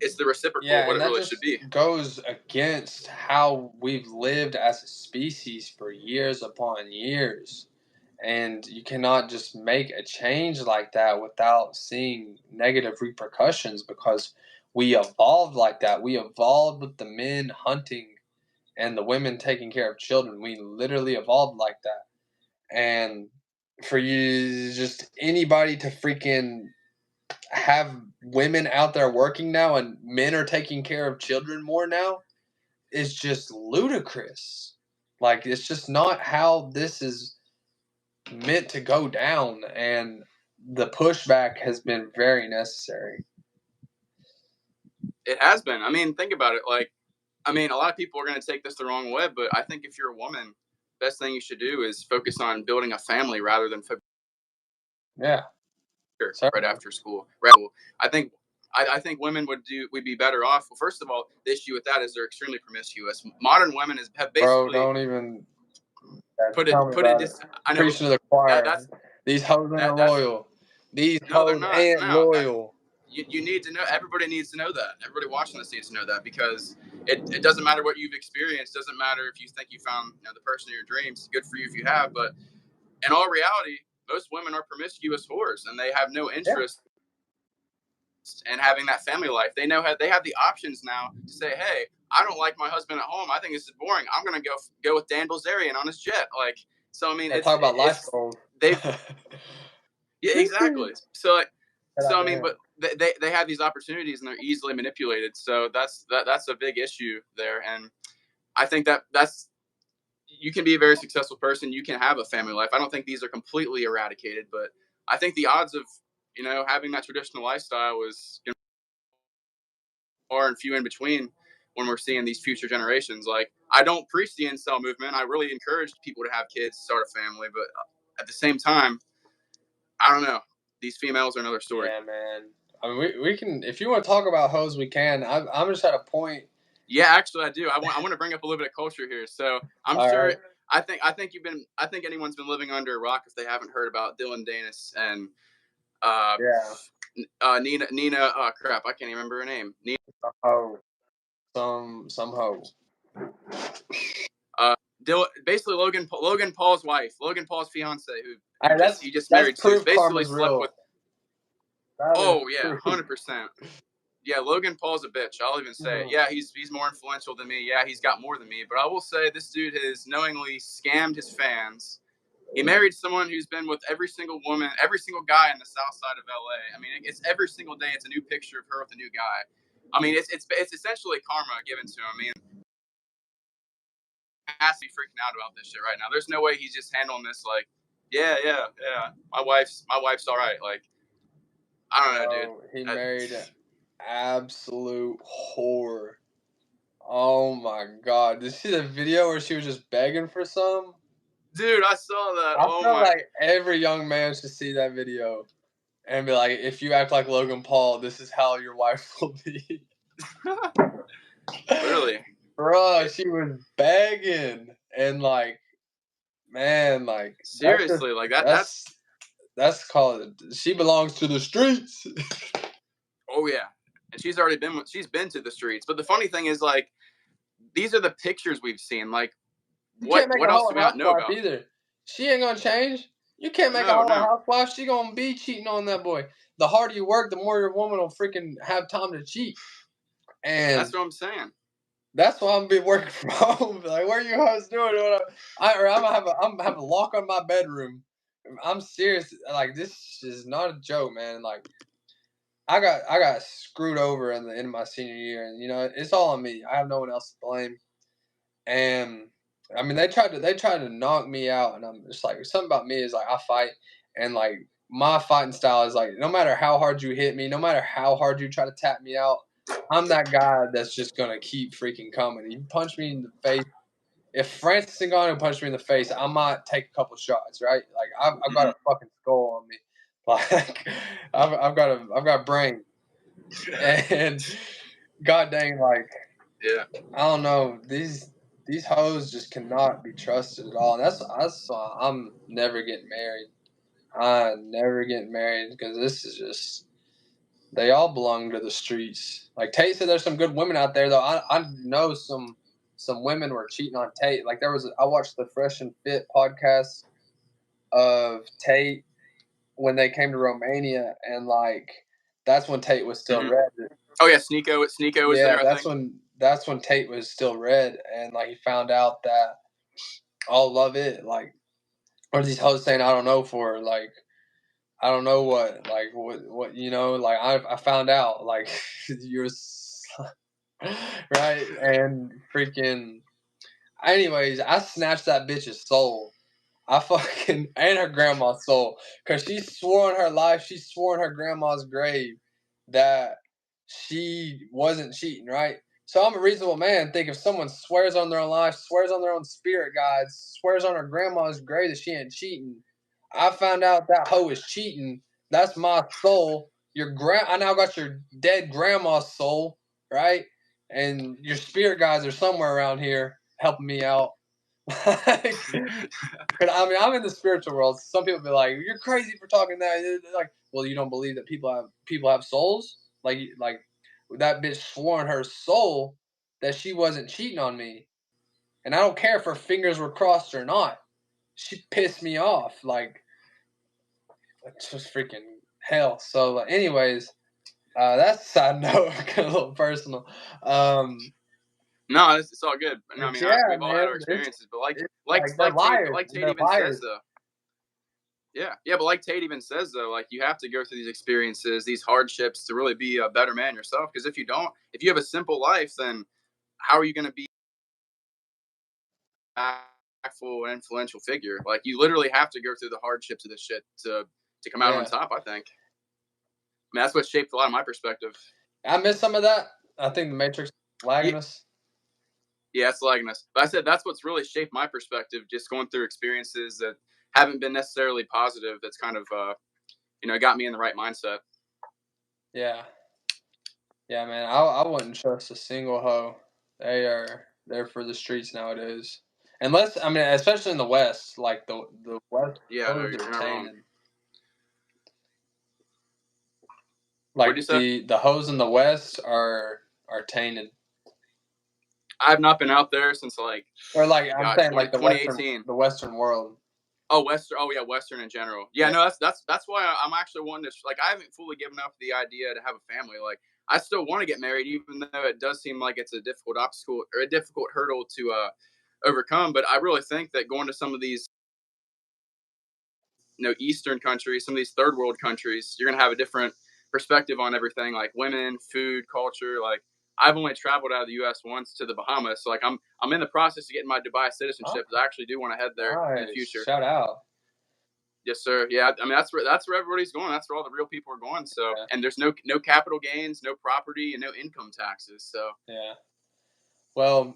Speaker 2: it's the reciprocal of what it really should be.
Speaker 1: Goes against how we've lived as a species for years upon years, and you cannot just make a change like that without seeing negative repercussions, because we evolved like that. We evolved with the men hunting and the women taking care of children. We literally evolved like that. And for you, just anybody to freaking have women out there working now and men are taking care of children more now is just ludicrous. Like, it's just not how this is meant to go down. And the pushback has been very necessary.
Speaker 2: It has been. I mean, think about it. Like, I mean, a lot of people are going to take this the wrong way, but I think if you're a woman, best thing you should do is focus on building a family rather than right after school. I think women would be better off. Well, first of all, the issue with that is they're extremely promiscuous. Modern women have basically,
Speaker 1: don't even
Speaker 2: put it.
Speaker 1: I know. Preaching to the choir. These hoes ain't loyal. These hoes ain't loyal.
Speaker 2: You need to know. Everybody needs to know that. Everybody watching this needs to know that, because it doesn't matter what you've experienced. Doesn't matter if you think you found the person of your dreams. Good for you if you have, but in all reality, most women are promiscuous whores, and they have no interest in having that family life. They have the options now to say, hey, I don't like my husband at home. I think this is boring. I'm gonna go with Dan Bilzerian on his jet. Like, so I mean,
Speaker 1: talk about life goals.
Speaker 2: Yeah, exactly. So I mean, but they have these opportunities, and they're easily manipulated. So that's a big issue there, and I think that's you can be a very successful person. You can have a family life. I don't think these are completely eradicated, but I think the odds of, having that traditional lifestyle is far and few in between when we're seeing these future generations. Like, I don't preach the incel movement. I really encourage people to have kids, start a family, but at the same time, I don't know. These females are another story.
Speaker 1: Yeah, man. I mean, we can, if you want to talk about hoes, we can. I'm just at a point.
Speaker 2: Yeah, actually, I do. I want to bring up a little bit of culture here. So I'm sure. Right. I think anyone's been living under a rock if they haven't heard about Dylan Danis and Nina. Crap, I can't even remember her name. Nina.
Speaker 1: Some hoe.
Speaker 2: Basically Logan Paul's wife, Logan Paul's fiance, who he just
Speaker 1: married
Speaker 2: to. Basically slept with. Oh yeah, 100%. Yeah, Logan Paul's a bitch. I'll even say it. Yeah, he's more influential than me. Yeah, he's got more than me. But I will say this dude has knowingly scammed his fans. He married someone who's been with every single woman, every single guy in the south side of LA. I mean, it's every single day. It's a new picture of her with a new guy. I mean, it's essentially karma given to him. I mean, has to be freaking out about this shit right now. There's no way he's just handling this like, yeah. My wife's all right. Like, I don't know, dude.
Speaker 1: He married an absolute whore. Oh my god! Did you see the video where she was just begging for some?
Speaker 2: Dude, I saw that.
Speaker 1: I feel like every young man should see that video and be like, if you act like Logan Paul, this is how your wife will be.
Speaker 2: Really?
Speaker 1: Bro, she was begging and like, man, like
Speaker 2: seriously, like
Speaker 1: that's called. She belongs to the streets.
Speaker 2: Oh yeah, and she's been to the streets. But the funny thing is, like, these are the pictures we've seen. Like, what else do we not know about?
Speaker 1: Either. She ain't gonna change. You can't make a whole housewife. She gonna be cheating on that boy. The harder you work, the more your woman will freaking have time to cheat. And
Speaker 2: that's what I'm saying.
Speaker 1: That's why I'm be working from home. Like, what are you hoes doing? I'm gonna have a lock on my bedroom. I'm serious. Like, this is not a joke, man. Like, I got screwed over in the end of my senior year, and it's all on me. I have no one else to blame. And I mean, they tried to knock me out, and I'm just like, something about me is like I fight, and like my fighting style is like, no matter how hard you hit me, no matter how hard you try to tap me out, I'm that guy that's just gonna keep freaking coming. You punch me in the face. If Francis Ngannou punched me in the face, I might take a couple shots, right? Like I've got a fucking skull on me, like I've got a brain, and god dang, like I don't know, these hoes just cannot be trusted at all. And that's why I'm never getting married. I'm never getting married because this is just. They all belong to the streets. Like Tate said, there's some good women out there, though. I know some women were cheating on Tate. Like I watched the Fresh and Fit podcast of Tate when they came to Romania, and like that's when Tate was still red.
Speaker 2: Oh yeah, Sneeko was there.
Speaker 1: That's when Tate was still red, and like he found out that I'll love it. Like, what are these hoes saying? I don't know for like. I don't know what like I found out like you're right, and freaking anyways, I snatched that bitch's soul. I fucking and her grandma's soul, because she swore on her life, she swore on her grandma's grave that she wasn't cheating, right? So I'm a reasonable man. Think if someone swears on their own life, swears on their own spirit guides, swears on her grandma's grave that she ain't cheating, I found out that hoe is cheating. That's my soul. I now got your dead grandma's soul, right? And your spirit guides are somewhere around here helping me out. Like, I mean, I'm in the spiritual world. Some people be like, "You're crazy for talking that." Like, well, you don't believe that people have souls? Like that bitch swore on her soul that she wasn't cheating on me, and I don't care if her fingers were crossed or not. She pissed me off. Like, it's just freaking hell. So, anyways, that's a side note, kind of a little personal.
Speaker 2: No, it's all good. No, I mean, we've all had our experiences, but like Tate even says though. Yeah, but like Tate even says though, like you have to go through these experiences, these hardships to really be a better man yourself. Because if you have a simple life, then how are you going to be back impactful and influential figure. Like, you literally have to go through the hardships of this shit to come out on top, I think. I mean, that's what shaped a lot of my perspective.
Speaker 1: I missed some of that. I think the Matrix lagging us.
Speaker 2: Yeah, it's lagging us. But I said that's what's really shaped my perspective, just going through experiences that haven't been necessarily positive. That's kind of, got me in the right mindset.
Speaker 1: Yeah. Yeah, man. I wouldn't trust a single hoe. They're for the streets nowadays. Unless, I mean, especially in the West, like the West hoes are tainted. Like the hoes in the West are tainted.
Speaker 2: I've not been out there since I'm
Speaker 1: saying like the Western world.
Speaker 2: Oh, Western in general. Yeah, no, that's why I'm actually wanting to, I haven't fully given up the idea to have a family. Like, I still want to get married, even though it does seem like it's a difficult obstacle or a difficult hurdle to overcome. But I really think that going to some of these, Eastern countries, some of these third world countries, you're going to have a different perspective on everything, like women, food, culture. Like, I've only traveled out of the U.S. once to the Bahamas, so I'm in the process of getting my Dubai citizenship. I actually do want to head there in the future.
Speaker 1: Shout out.
Speaker 2: Yes, sir. Yeah, I mean, that's where everybody's going. That's where all the real people are going. So, and there's no capital gains, no property, and no income taxes. So,
Speaker 1: yeah. Well,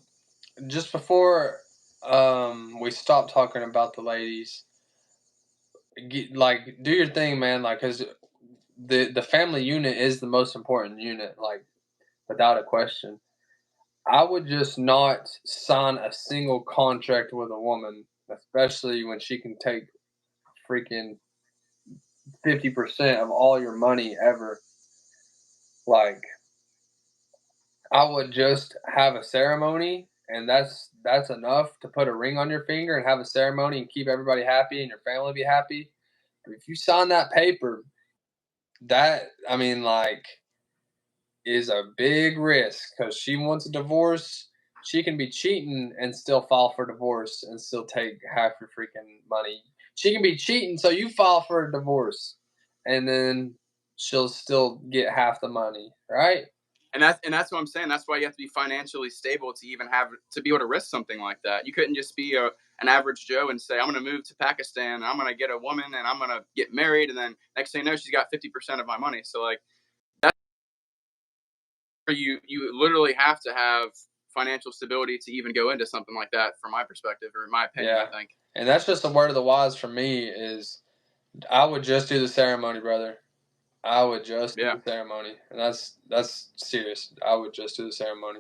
Speaker 1: just before we stop talking about the ladies, do your thing, man. Like, because the family unit is the most important unit, like, without a question. I would just not sign a single contract with a woman, especially when she can take freaking 50% of all your money ever. Like, I would just have a ceremony, and that's enough to put a ring on your finger and have a ceremony and keep everybody happy and your family be happy. But if you sign that paper, that, I mean, like, is a big risk, because she wants a divorce. She can be cheating and still file for divorce and still take half your freaking money. She can be cheating, so you file for a divorce, and then she'll still get half the money, right?
Speaker 2: And that's what I'm saying. That's why you have to be financially stable to even to be able to risk something like that. You couldn't just be an average Joe and say, I'm going to move to Pakistan and I'm going to get a woman and I'm going to get married, and then next thing you know, she's got 50% of my money. So, like, that's where you literally have to have financial stability to even go into something like that, from my perspective, or in my opinion.
Speaker 1: Yeah.
Speaker 2: I think.
Speaker 1: And that's just a word of the wise for me, is I would just do the ceremony, brother. I would just do the ceremony. And that's serious. I would just do the ceremony.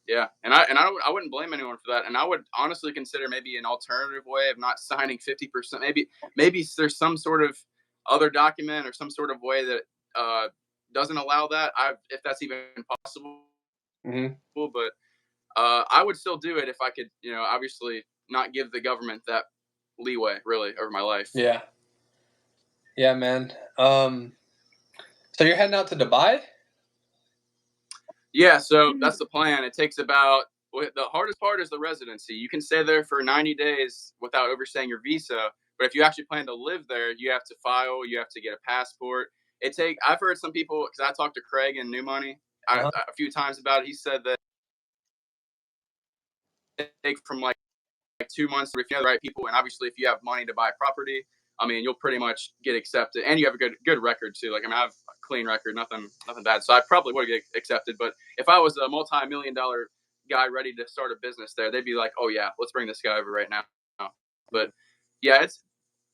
Speaker 2: Yeah, and I wouldn't blame anyone for that. And I would honestly consider maybe an alternative way of not signing 50%. Maybe there's some sort of other document or some sort of way that doesn't allow that. If that's even possible.
Speaker 1: Mm-hmm.
Speaker 2: But I would still do it if I could, obviously not give the government that leeway really over my life.
Speaker 1: Yeah. Yeah, man. So you're heading out to Dubai?
Speaker 2: Yeah, so that's the plan. It takes the hardest part is the residency. You can stay there for 90 days without overstaying your visa. But if you actually plan to live there, you have to file, you have to get a passport. I've heard some people, because I talked to Craig in New Money a few times about it. He said that it takes from like 2 months if you know the right people. And obviously, if you have money to buy property, I mean, you'll pretty much get accepted, and you have a good record too. Like, I mean, I have a clean record, nothing bad. So I probably would get accepted. But if I was a multi-million-dollar guy ready to start a business there, they'd be like, "Oh yeah, let's bring this guy over right now." But yeah,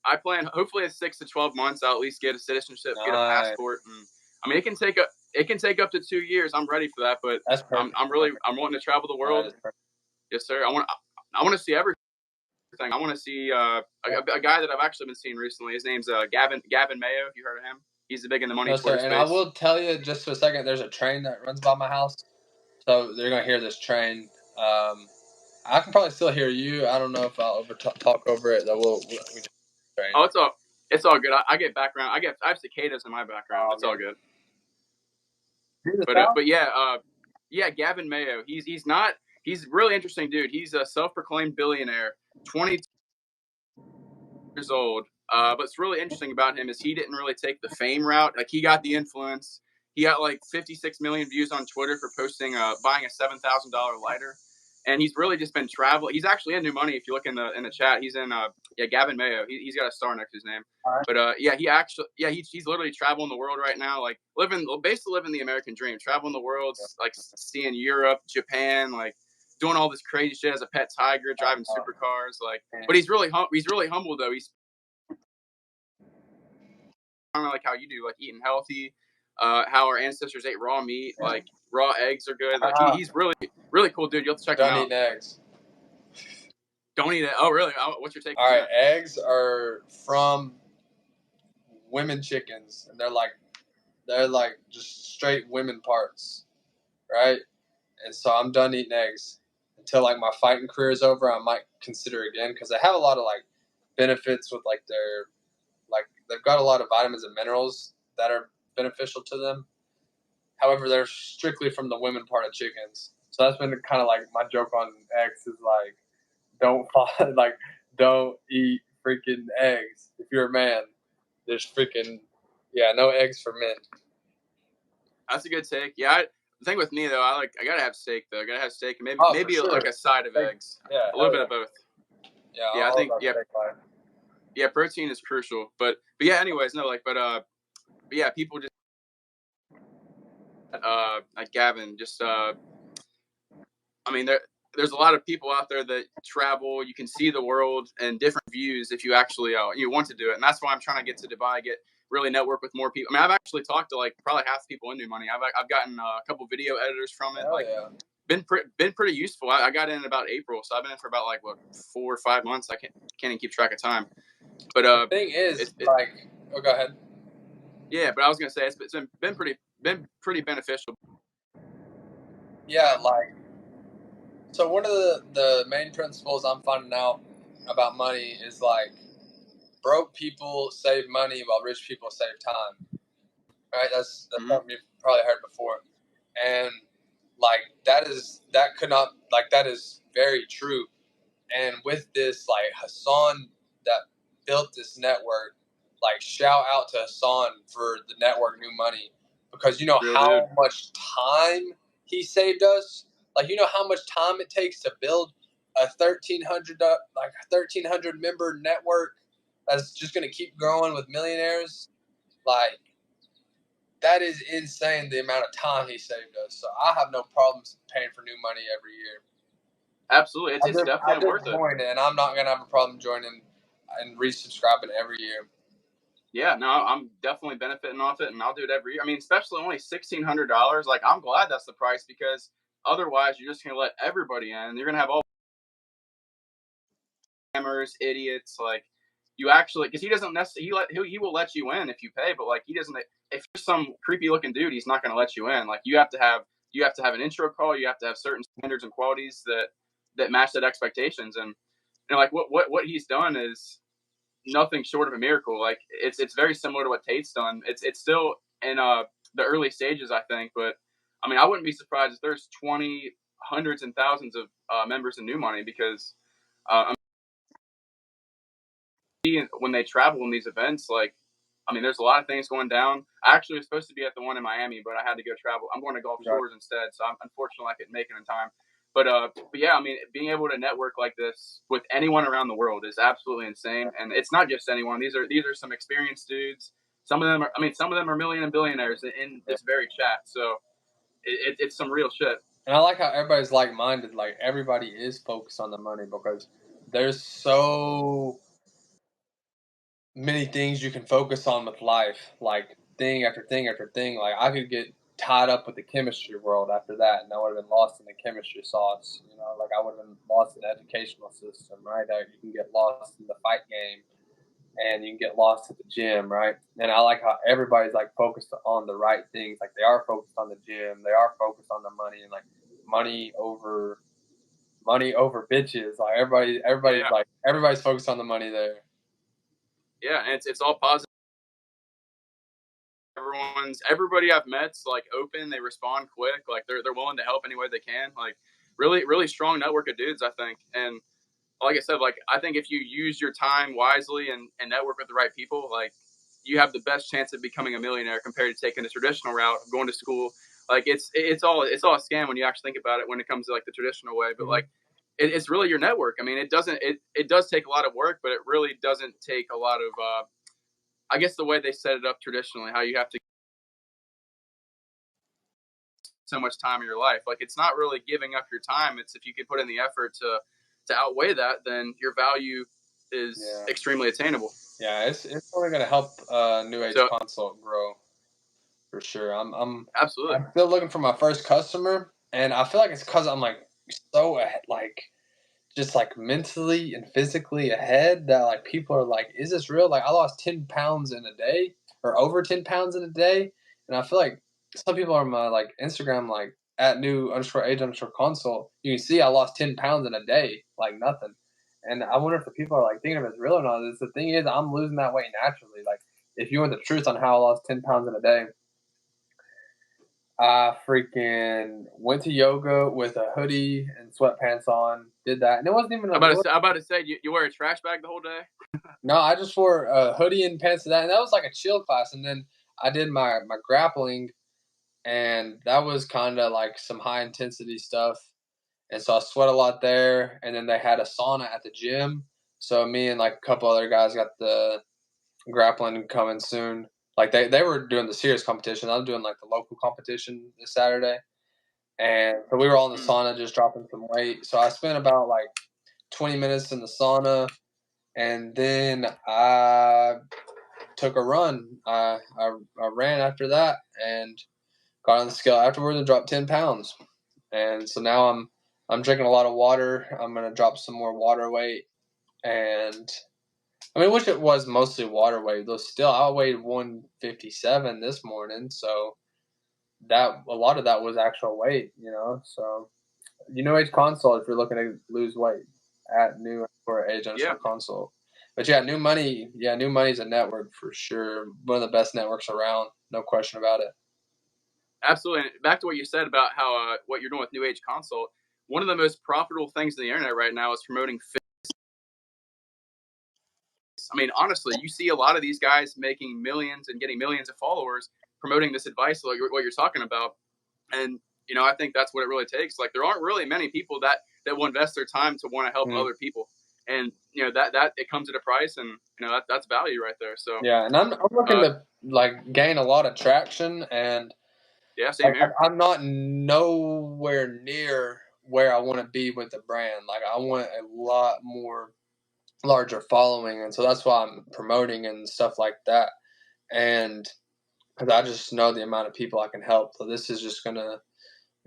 Speaker 2: I plan. Hopefully, in 6 to 12 months, I'll at least get a citizenship, get a passport, and I mean, it can take up to 2 years. I'm ready for that, but I'm wanting to travel the world. Yes, sir. I want to see everything. I want to see a guy that I've actually been seeing recently. His name's Gavin Mayo. If you heard of him, he's big in the money Twitter space.
Speaker 1: And I will tell you, just for a second, there's a train that runs by my house, so they're gonna hear this train. I can probably still hear you. I don't know if I'll talk over it. Though
Speaker 2: Oh, it's all good. I get background. I have cicadas in my background. It's all good. But yeah, Gavin Mayo. He's a really interesting dude. He's a self-proclaimed billionaire, 22 years old. But what's really interesting about him is he didn't really take the fame route. Like, he got the influence. He got like 56 million views on Twitter for posting buying a $7,000 lighter. and he's really just been traveling. He's actually in New Money. If you look in the chat, he's in Gavin Mayo. He's got a star next to his name.
Speaker 1: Right.
Speaker 2: But he's literally traveling the world right now, like basically living the American dream, traveling the world, like seeing Europe, Japan, like doing all this crazy shit as a pet tiger, driving supercars, like. But he's really humble though. He's kind of like how you do, like eating healthy, how our ancestors ate raw meat, like raw eggs are good. Like he's really cool dude. You'll have to check him out.
Speaker 1: Don't eat eggs.
Speaker 2: Don't eat it. Oh, really? What's your take?
Speaker 1: All right, eggs are from women chickens, and they're like just straight women parts, right? And so I'm done eating eggs until like my fighting career is over. I might consider again because they have a lot of like benefits with like they've got a lot of vitamins and minerals that are beneficial to them. However, they're strictly from the women part of chickens. So that's been kind of like my joke on eggs is like, don't eat freaking eggs. If you're a man, there's no eggs for men.
Speaker 2: That's a good take. Yeah, the thing with me though, I gotta have steak though. I gotta have steak and maybe
Speaker 1: sure.
Speaker 2: like a side of eggs.
Speaker 1: Yeah,
Speaker 2: a little bit of both.
Speaker 1: Yeah,
Speaker 2: I think protein is crucial. But yeah, anyways, no, like, but yeah, people just like Gavin, just I mean, there's a lot of people out there that travel. You can see the world and different views if you actually you want to do it, and that's why I'm trying to get to Dubai, really network with more people. I mean, I've actually talked to like probably half the people in New Money. I've gotten a couple video editors from it. Been pretty useful. I got in about April, so I've been in for about 4 or 5 months. I can't even keep track of time. But
Speaker 1: the thing is, go ahead.
Speaker 2: Yeah, but I was gonna say it's been pretty beneficial.
Speaker 1: Yeah, so one of the main principles I'm finding out about money is like broke people save money while rich people save time. Right? That's something you've probably heard before. And like that is very true. And with this, like Hassan that built this network, like shout out to Hassan for the network New Money, because you know how much time he saved us. Like you know how much time it takes to build a 1,300 member network that's just going to keep growing with millionaires. Like that is insane, the amount of time he saved us. So I have no problems paying for New Money every year.
Speaker 2: Absolutely, it's definitely worth it.
Speaker 1: And I'm not gonna have a problem joining and resubscribing every year.
Speaker 2: Yeah, no, I'm definitely benefiting off it, and I'll do it every year. I mean, especially only $1,600. Like, I'm glad that's the price because otherwise, you're just gonna let everybody in. You're gonna have all scammers, idiots. Like, you actually, because he doesn't necessarily he will let you in if you pay, but like he doesn't. If you're some creepy looking dude, he's not gonna let you in. Like, you have to have an intro call. You have to have certain standards and qualities that match that expectations. And like what he's done is nothing short of a miracle. Like it's very similar to what Tate's done. It's still in the early stages, I think. But I mean, I wouldn't be surprised if there's hundreds and thousands of members in New Money because when they travel in these events, like, I mean, there's a lot of things going down. I actually was supposed to be at the one in Miami, but I had to go travel. I'm going to Gulf Shores instead, so unfortunately I couldn't make it in time. But yeah, I mean, being able to network like this with anyone around the world is absolutely insane. And it's not just anyone. These are some experienced dudes. Some of them are million and billionaires in this very chat. So it's some real shit.
Speaker 1: And I like how everybody's like-minded. Like everybody is focused on the money because there's so many things you can focus on with life, like thing after thing after thing. Like I could get tied up with the chemistry world after that, and I would have been lost in the chemistry sauce. You know, like I would have been lost in the educational system, right? You can get lost in the fight game, and you can get lost at the gym, right? And I like how everybody's like focused on the right things. Like they are focused on the gym, they are focused on the money, and like money over bitches. Like everybody's focused on the money there.
Speaker 2: Yeah, and it's all positive. Everybody I've met's like open. They respond quick. Like they're willing to help any way they can. Like really strong network of dudes, I think. And like I said, like I think if you use your time wisely and network with the right people, like you have the best chance of becoming a millionaire compared to taking the traditional route of going to school, Like it's all a scam when you actually think about it when it comes to like the traditional way. But like it's really your network. I mean, it does take a lot of work, but it really doesn't take a lot of I guess the way they set it up traditionally, how you have to so much time in your life. Like it's not really giving up your time. It's if you could put in the effort to outweigh that, then your value is extremely attainable.
Speaker 1: Yeah, it's only going to help New Age Consult grow for sure. I'm
Speaker 2: absolutely.
Speaker 1: I'm still looking for my first customer, and I feel like it's because I'm like so like just like mentally and physically ahead that like people are like, is this real? Like I lost 10 pounds in a day or over 10 pounds in a day, and I feel like some people on my like Instagram like at new_age_consult, you can see I lost 10 pounds in a day, like nothing. And I wonder if the people are like thinking if it's real or not. The thing is, I'm losing that weight naturally. Like, if you want the truth on how I lost 10 pounds in a day, I freaking went to yoga with a hoodie and sweatpants on, did that. And it wasn't even
Speaker 2: I'm about to say, you wear a trash bag the whole day?
Speaker 1: No, I just wore a hoodie and pants to that. And that was like a chill class. And then I did my grappling, and that was kind of like some high intensity stuff. And so I sweat a lot there. And then they had a sauna at the gym. So me and like a couple other guys got the grappling coming soon. Like they were doing the serious competition. I was doing like the local competition this Saturday. And so we were all in the sauna just dropping some weight. So I spent about like 20 minutes in the sauna. And then I took a run. I ran after that and got on the scale afterwards and dropped 10 pounds. And so now I'm drinking a lot of water. I'm gonna drop some more water weight, and I mean, which it was mostly water weight. Though still, I weighed 157 this morning, so that a lot of that was actual weight, you know. So New Age Consult if you're looking to lose weight at new_age_consult. But yeah, New Money is a network for sure. One of the best networks around, no question about it.
Speaker 2: Absolutely. And back to what you said about how what you're doing with New Age Consult, one of the most profitable things on the internet right now is promoting fitness. I mean, honestly, you see a lot of these guys making millions and getting millions of followers promoting this advice, like what you're talking about. And, you know, I think that's what it really takes. Like, there aren't really many people that will invest their time to want to help other people. And, you know, that it comes at a price, and, you know, that's value right there. So,
Speaker 1: yeah. And I'm looking to like gain a lot of traction, and
Speaker 2: yeah, same here.
Speaker 1: I'm not nowhere near where I want to be with the brand. Like, I want a lot more larger following, and so that's why I'm promoting and stuff like that. And because I just know the amount of people I can help, so this is just gonna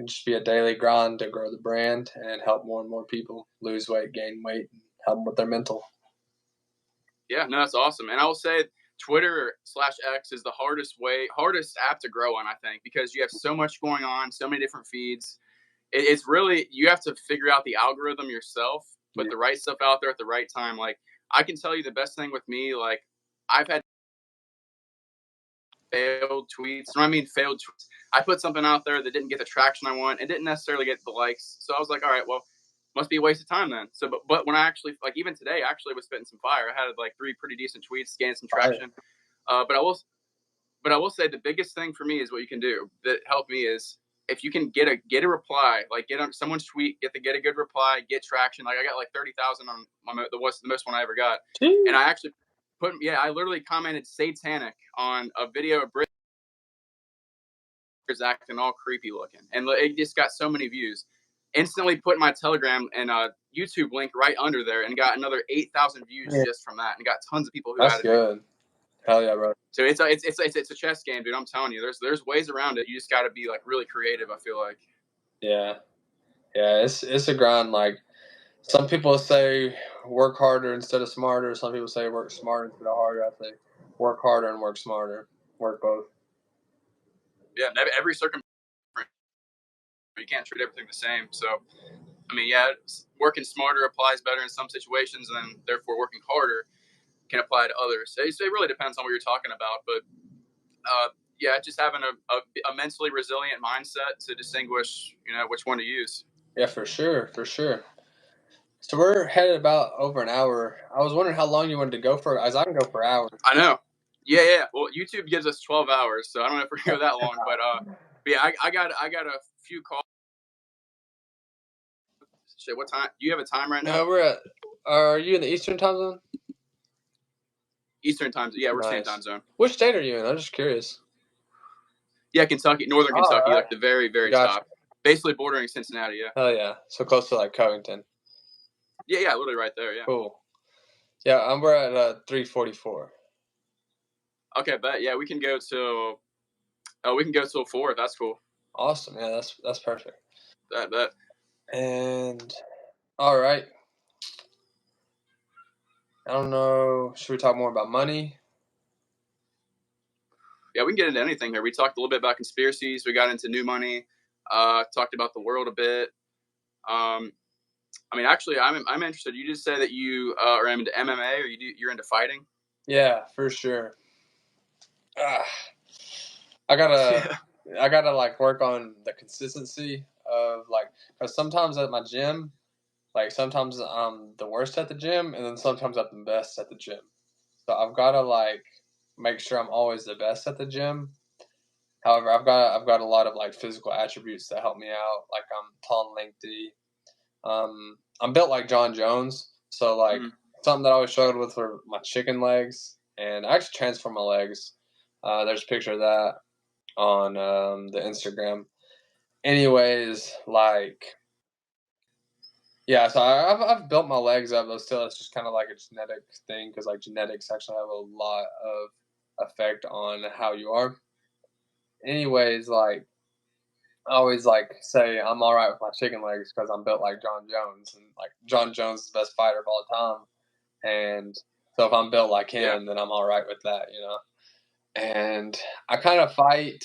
Speaker 1: just be a daily grind to grow the brand and help more and more people lose weight, gain weight, and help them with their mental.
Speaker 2: Yeah, no, that's awesome. And I will say Twitter/X is the hardest app to grow on, I think, because you have so much going on, so many different feeds. It's really, you have to figure out the algorithm yourself, put the right stuff out there at the right time. Like, I can tell you the best thing with me, like, I've had failed tweets. And I mean failed tweets. I put something out there that didn't get the traction I want. It didn't necessarily get the likes. So I was like, all right, well, must be a waste of time then. So, but when I actually, like, even today, I actually was spitting some fire. I had like 3 pretty decent tweets, gained some traction. But I will say the biggest thing for me is what you can do that helped me is if you can get a reply, like get on someone's tweet, get a good reply, get traction. Like I got like 30,000 on the most one I ever got, and I actually I literally commented satanic on a video of Brit acting all creepy looking, and it just got so many views. Instantly put my Telegram and YouTube link right under there, and got another 8,000 views just from that, and got tons of people who
Speaker 1: That's good. Me. Hell yeah, bro.
Speaker 2: So it's a chess game, dude. I'm telling you, there's ways around it. You just got to be like really creative, I feel like.
Speaker 1: Yeah, it's a grind. Like, some people say work harder instead of smarter. Some people say work smarter instead of harder. I say work harder and work smarter. Work both.
Speaker 2: Yeah, every circumstance, you can't treat everything the same. So, I mean, yeah, working smarter applies better in some situations, and then therefore working harder can apply to others. So it really depends on what you're talking about. But yeah, just having a mentally resilient mindset to distinguish, you know, which one to use.
Speaker 1: Yeah, for sure. So we're headed about over an hour. I was wondering how long you wanted to go for, as I can go for hours.
Speaker 2: I know. Yeah. Well, YouTube gives us 12 hours, so I don't know if we're going to go that long. But But yeah, I got a few calls. Shit, what time? Do you have a time right now?
Speaker 1: Are you in the Eastern time zone?
Speaker 2: Eastern time. Yeah, we're
Speaker 1: Nice.
Speaker 2: same time zone.
Speaker 1: Which state are you in? I'm just curious.
Speaker 2: Yeah, Kentucky, northern Kentucky,
Speaker 1: right.
Speaker 2: like the very, very top. Basically bordering Cincinnati, yeah.
Speaker 1: Oh, yeah. So close to, like, Covington.
Speaker 2: Yeah, literally right there, yeah.
Speaker 1: Cool. Yeah, we're at 3:44.
Speaker 2: Okay, bet. Yeah, we can go till 4 if that's cool.
Speaker 1: Awesome. Yeah, that's perfect.
Speaker 2: Bet.
Speaker 1: And, all right. I don't know. Should we talk more about money?
Speaker 2: Yeah, we can get into anything here. We talked a little bit about conspiracies. We got into new money. Talked about the world a bit. I mean, actually, I'm interested. You just said that you are into MMA, or you're into fighting.
Speaker 1: Yeah, for sure. I gotta like work on the consistency of like, because sometimes at my gym, like sometimes I'm the worst at the gym, and then sometimes I'm the best at the gym. So I've gotta like make sure I'm always the best at the gym. However, I've got a lot of like physical attributes that help me out. Like I'm tall and lengthy. I'm built like John Jones, so like something that I always struggled with were my chicken legs, and I actually transformed my legs. There's a picture of that on the Instagram. Anyways, like, yeah, so I've built my legs up, but still, it's just kind of like a genetic thing because like genetics actually have a lot of effect on how you are. Anyways, like, I always like say I'm all right with my chicken legs because I'm built like John Jones, and like John Jones is the best fighter of all time. And so if I'm built like him, then I'm all right with that, you know. And I kind of fight.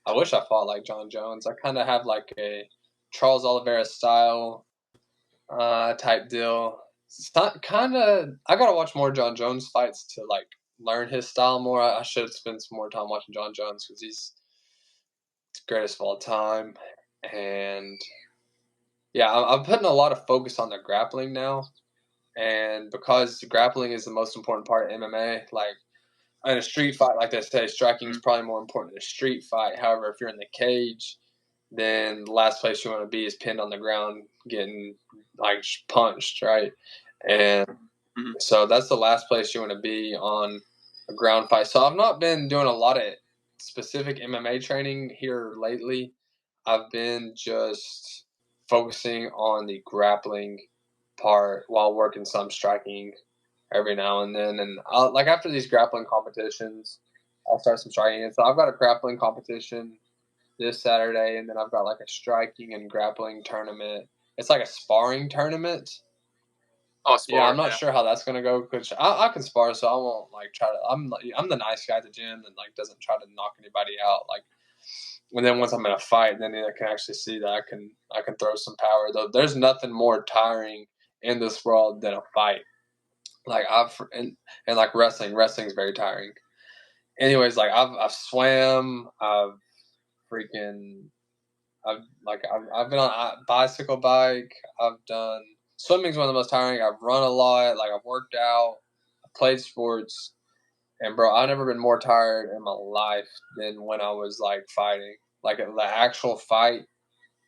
Speaker 1: I wish I fought like John Jones. I kind of have like a Charles Oliveira style type deal. Kind of. I gotta watch more John Jones fights to like learn his style more. I should spend some more time watching John Jones because he's the greatest of all time. And yeah, I'm putting a lot of focus on the grappling now. And because grappling is the most important part of MMA, like in a street fight, like they say, striking is probably more important in a street fight. However, if you're in the cage, then the last place you want to be is pinned on the ground, getting like punched, right? And so that's the last place you want to be on a ground fight. So I've not been doing a lot of specific MMA training here lately. I've been just focusing on the grappling part while working some striking every now and then. And like after these grappling competitions, I'll start some striking. And so I've got a grappling competition this Saturday, and then I've got like a striking and grappling tournament. It's like a sparring tournament.
Speaker 2: Oh, spar,
Speaker 1: yeah, I'm not sure how that's gonna go because I can spar, so I won't like try to. I'm the nice guy at the gym and like doesn't try to knock anybody out. Like, and then once I'm in a fight, then I can actually see that I can throw some power. Though there's nothing more tiring in this world than a fight. Like and like wrestling's very tiring. Anyways, like I've swam, I've been on a bicycle bike. I've done swimming's one of the most tiring. I've run a lot. Like I've worked out. I've played sports. And bro, I've never been more tired in my life than when I was like fighting. Like the actual fight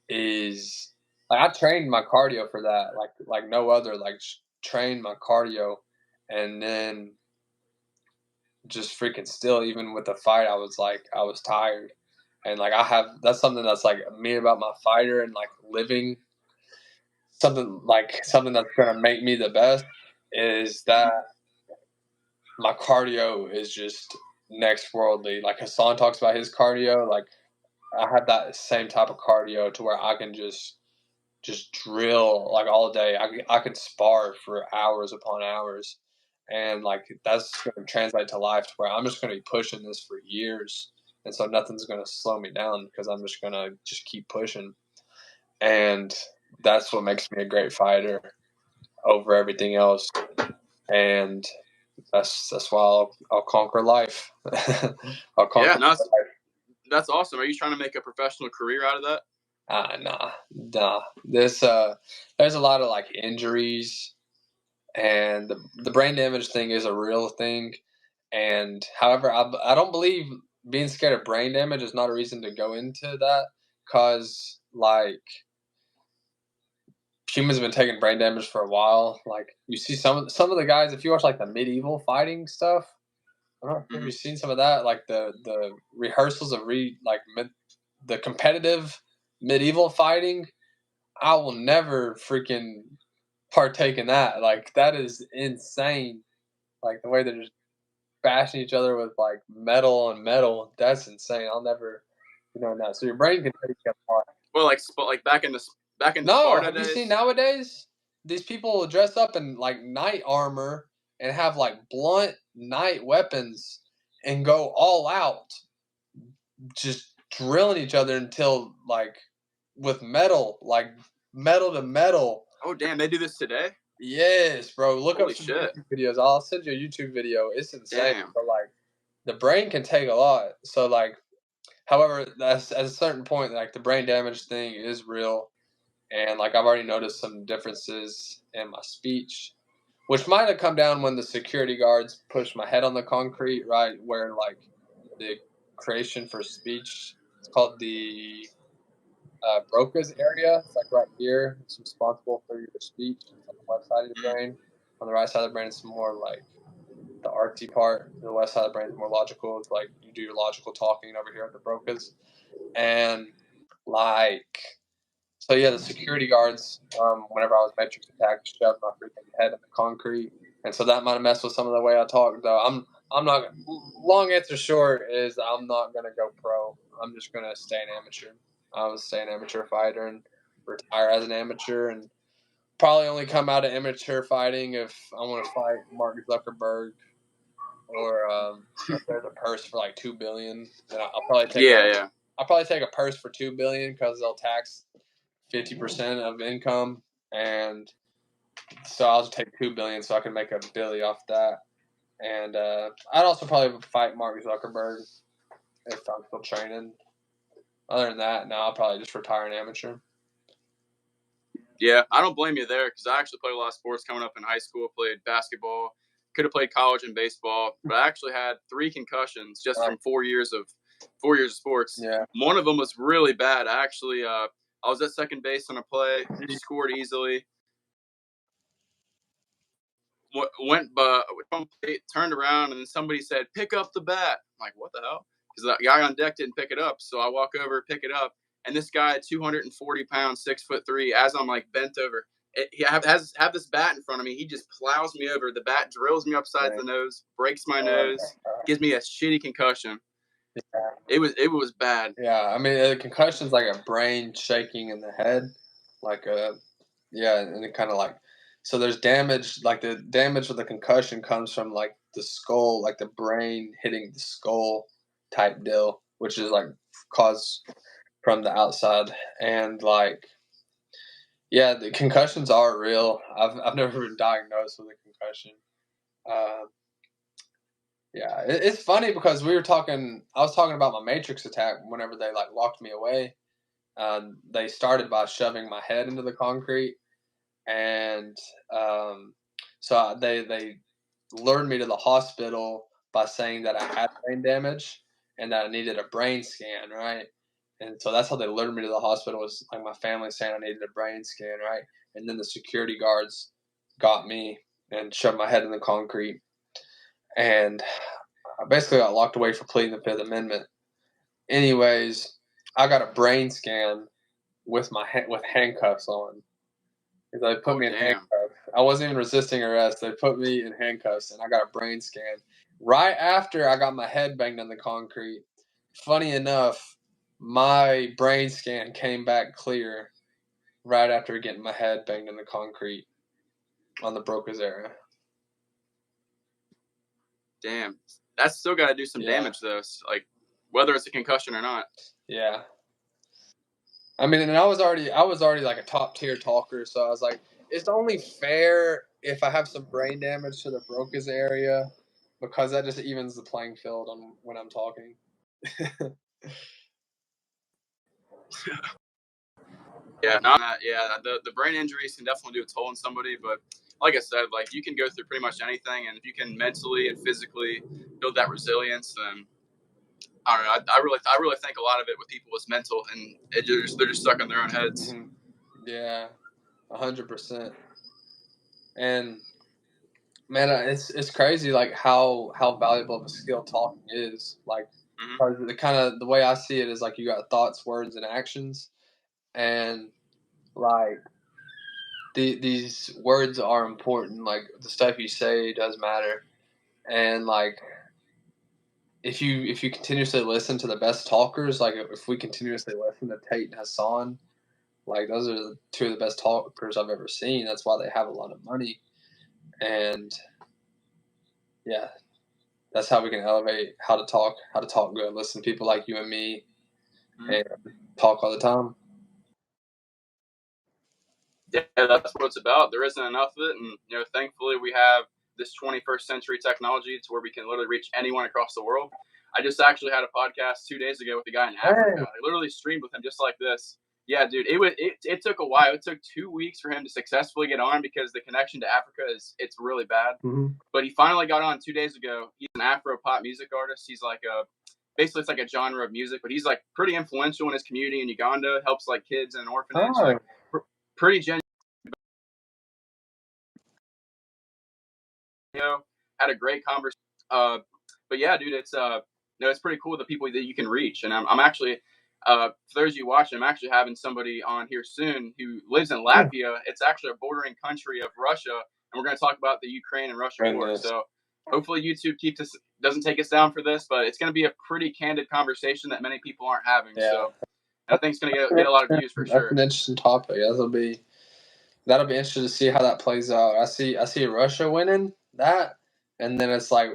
Speaker 1: is like I trained my cardio for that. Like no other. Like trained my cardio, and then just freaking still, even with the fight, I was tired. And like that's something that's like me about my fighter and like living something that's gonna make me the best is that my cardio is just next worldly. Like Hassan talks about his cardio, like I have that same type of cardio to where I can just drill like all day. I could spar for hours upon hours, and like that's going to translate to life to where I'm just going to be pushing this for years, and so nothing's going to slow me down because I'm just going to just keep pushing, and that's what makes me a great fighter over everything else, and that's why I'll conquer life. I'll conquer life.
Speaker 2: That's awesome. Are you trying to make a professional career out of that?
Speaker 1: Nah. There's a lot of like injuries, and the brain damage thing is a real thing. And however, I don't believe being scared of brain damage is not a reason to go into that, because like humans have been taking brain damage for a while. Like you see some of the guys, if you watch like the medieval fighting stuff, I don't know if you've seen some of that, like the rehearsals of the competitive medieval fighting. I will never freaking partake in that. Like that is insane. Like the way they're just bashing each other with like metal and metal. That's insane. I'll never be doing that. So your brain can take you apart.
Speaker 2: Well, like back in the
Speaker 1: No,
Speaker 2: Sparta
Speaker 1: have you
Speaker 2: days.
Speaker 1: seen nowadays? These people dress up in like knight armor and have like blunt knight weapons and go all out, just drilling each other until like with metal, like metal to metal.
Speaker 2: Oh damn, they do this today?
Speaker 1: Yes, bro. Look
Speaker 2: Holy
Speaker 1: up some
Speaker 2: shit.
Speaker 1: YouTube videos. I'll send you a YouTube video. It's insane.
Speaker 2: Damn.
Speaker 1: But like the brain can take a lot. So like, however, that's at a certain point, like the brain damage thing is real. And like I've already noticed some differences in my speech, which might have come down when the security guards pushed my head on the concrete, right where like the creation for speech. It's called the Broca's area. It's like right here. It's responsible for your speech. It's on the left side of your brain. On the right side of the brain, it's more like the artsy part. The left side of the brain is more logical. It's like you do your logical talking over here at the Broca's. And like, so yeah, the security guards, whenever I was matrix attacked, shoved my freaking head in the concrete. And so that might have messed with some of the way I talk, though. I'm not, long answer short is I'm not going to go pro. I'm just going to stay an amateur. I was stay an amateur fighter and retire as an amateur, and probably only come out of amateur fighting if I want to fight Mark Zuckerberg, or if there's a purse for like $2 billion. Then I'll probably take I'll probably take a purse for $2 billion because they'll tax 50% of income, and so I'll just take $2 billion so I can make a billy off that. And I'd also probably fight Mark Zuckerberg if I'm still training. Other than that, no, I'll probably just retire an amateur.
Speaker 2: Yeah, I don't blame you there because I actually played a lot of sports coming up in high school. Played basketball, could have played college and baseball, but I actually had 3 concussions just from 4 years of sports.
Speaker 1: Yeah.
Speaker 2: One of them was really bad. I actually, I was at second base on a play, scored easily. Turned around, and then somebody said, "Pick up the bat." I'm like, what the hell? Because the guy on deck didn't pick it up. So I walk over, pick it up, and this guy, 240 pounds, 6'3", as I'm like bent over, he have this bat in front of me. He just plows me over. The bat drills me upside the nose, breaks my nose, gives me a shitty concussion. Yeah. It was bad.
Speaker 1: Yeah, I mean, a concussion's like a brain shaking in the head, like and it kind of like, so there's damage, like the damage of the concussion comes from like the skull, like the brain hitting the skull type deal, which is like caused from the outside. And like, yeah, the concussions are real. I've never been diagnosed with a concussion. Yeah, it's funny because I was talking about my matrix attack whenever they like locked me away. They started by shoving my head into the concrete, and so they lured me to the hospital by saying that I had brain damage and that I needed a brain scan, right? And so that's how they lured me to the hospital, was like my family saying I needed a brain scan, right? And then the security guards got me and shoved my head in the concrete. And I basically got locked away for pleading the Fifth Amendment. Anyways, I got a brain scan with handcuffs on. They put me in handcuffs. I wasn't even resisting arrest. They put me in handcuffs, and I got a brain scan right after I got my head banged on the concrete. Funny enough, my brain scan came back clear right after getting my head banged in the concrete on the Broca's area.
Speaker 2: Damn, that's still got to do some damage though. Like whether it's a concussion or not.
Speaker 1: Yeah. I mean, and I was already like a top tier talker, so I was like, it's only fair if I have some brain damage to the Broca's area, because that just evens the playing field on when I'm talking.
Speaker 2: The brain injuries can definitely do a toll on somebody, but like I said, like you can go through pretty much anything, and if you can mentally and physically build that resilience, then I don't know. I really think a lot of it with people is mental, and they're just stuck in their own heads.
Speaker 1: Mm-hmm. Yeah, 100%. And man, it's crazy like how valuable of a skill talking is. Like, the way I see it is like you got thoughts, words, and actions, and like these words are important. Like the stuff you say does matter, and like if you continuously listen to the best talkers, like if we continuously listen to Tate and Hassan, like those are two of the best talkers I've ever seen. That's why they have a lot of money, and yeah, that's how we can elevate how to talk good. Listen to people like you and me, and talk all the time.
Speaker 2: Yeah, that's what it's about. There isn't enough of it, and thankfully we have this 21st century technology to where we can literally reach anyone across the world. I just actually had a podcast 2 days ago with a guy in Africa. I literally streamed with him just like this. Yeah, dude, it took a while. It took 2 weeks for him to successfully get on because the connection to Africa it's really bad.
Speaker 1: Mm-hmm.
Speaker 2: But he finally got on 2 days ago. He's an Afro pop music artist. He's like basically it's like a genre of music, but he's like pretty influential in his community in Uganda. Helps like kids in an orphanage. Like pretty genuine. Had a great conversation. But yeah, dude, it's pretty cool the people that you can reach. And I'm actually, for those of you watching, I'm actually having somebody on here soon who lives in Latvia. It's actually a bordering country of Russia, and we're going to talk about the Ukraine and Russia war. So hopefully YouTube doesn't take us down for this, but it's going to be a pretty candid conversation that many people aren't having. Yeah. So I think it's going to get a lot of views for sure.
Speaker 1: That's an interesting topic. That'll be interesting to see how that plays out. I see Russia winning that, and then it's like,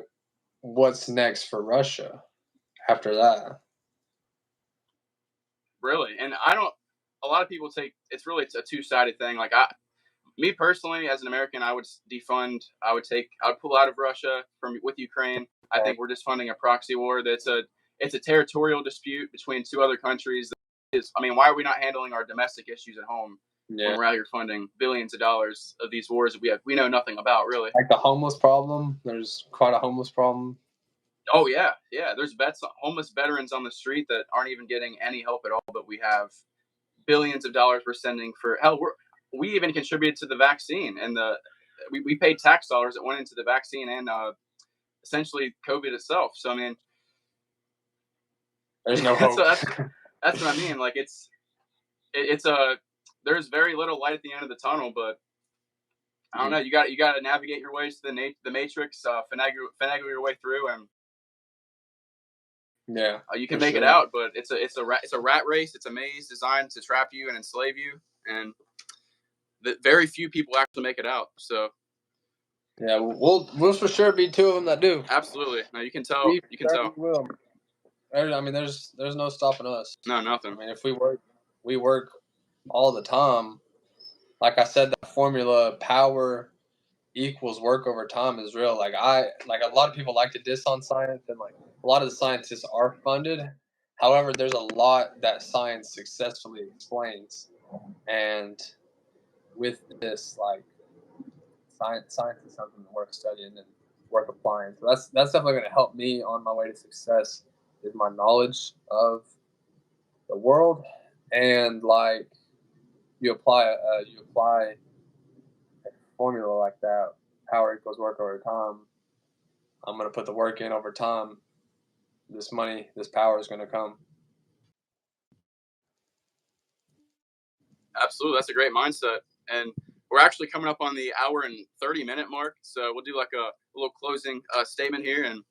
Speaker 1: what's next for Russia after that?
Speaker 2: Really, and a lot of people it's a two-sided thing. Like me personally, as an American, I would defund. I would pull out of Russia with Ukraine. I think we're just funding a proxy war. It's a territorial dispute between two other countries. Why are we not handling our domestic issues at home when we're out here funding billions of dollars of these wars that we know nothing about, really?
Speaker 1: Like the homeless problem. There's quite a homeless problem.
Speaker 2: Oh yeah. There's homeless veterans on the street that aren't even getting any help at all. But we have billions of dollars we're sending for hell. We even contributed to the vaccine, and we paid tax dollars that went into the vaccine and essentially COVID itself. So
Speaker 1: there's no hope.
Speaker 2: So that's what I mean. Like there's very little light at the end of the tunnel, but I don't know. You got to navigate your ways to the matrix, finagle your way through, and you can make it out. But it's a rat race. It's a maze designed to trap you and enslave you, and very few people actually make it out. So
Speaker 1: yeah, we'll for sure be two of them that do.
Speaker 2: Absolutely. No, you can tell. You can tell.
Speaker 1: Will. There's no stopping us.
Speaker 2: No, nothing.
Speaker 1: If we work all the time. Like I said, that formula, power equals work over time, is real. Like a lot of people like to diss on science, and like a lot of the scientists are funded. However, there's a lot that science successfully explains, and with this, like science is something worth studying and worth applying. So that's definitely going to help me on my way to success. Is my knowledge of the world, and like you apply a formula like that, power equals work over time. I'm going to put the work in over time. This money, this power is going to come.
Speaker 2: Absolutely. That's a great mindset. And we're actually coming up on the hour and 30-minute mark. So we'll do like a little closing statement here. And,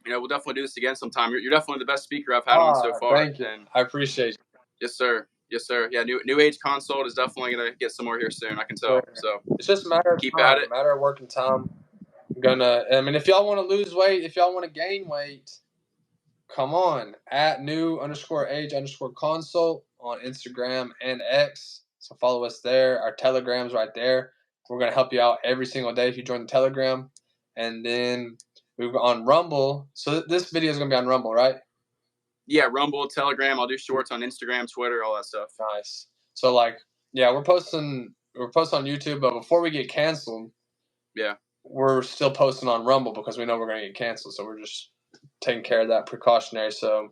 Speaker 2: we'll definitely do this again sometime. You're definitely the best speaker I've had on so far.
Speaker 1: Thank you. And I appreciate you.
Speaker 2: Yes, sir. Yes, sir. Yeah, New Age Consult is definitely going to get some more here soon. I can tell. So
Speaker 1: it's just a matter of
Speaker 2: keep
Speaker 1: time,
Speaker 2: at it.
Speaker 1: A matter of working time. If y'all want to lose weight, if y'all want to gain weight, come on. At new_age_consult on Instagram and X. So follow us there. Our Telegram's right there. We're going to help you out every single day if you join the Telegram. And then we're on Rumble. So this video is going to be on Rumble, right?
Speaker 2: Yeah, Rumble, Telegram. I'll do shorts on Instagram, Twitter, all that stuff.
Speaker 1: Nice. So we're posting on YouTube, but before we get canceled, we're still posting on Rumble because we know we're going to get canceled. So we're just taking care of that precautionary. So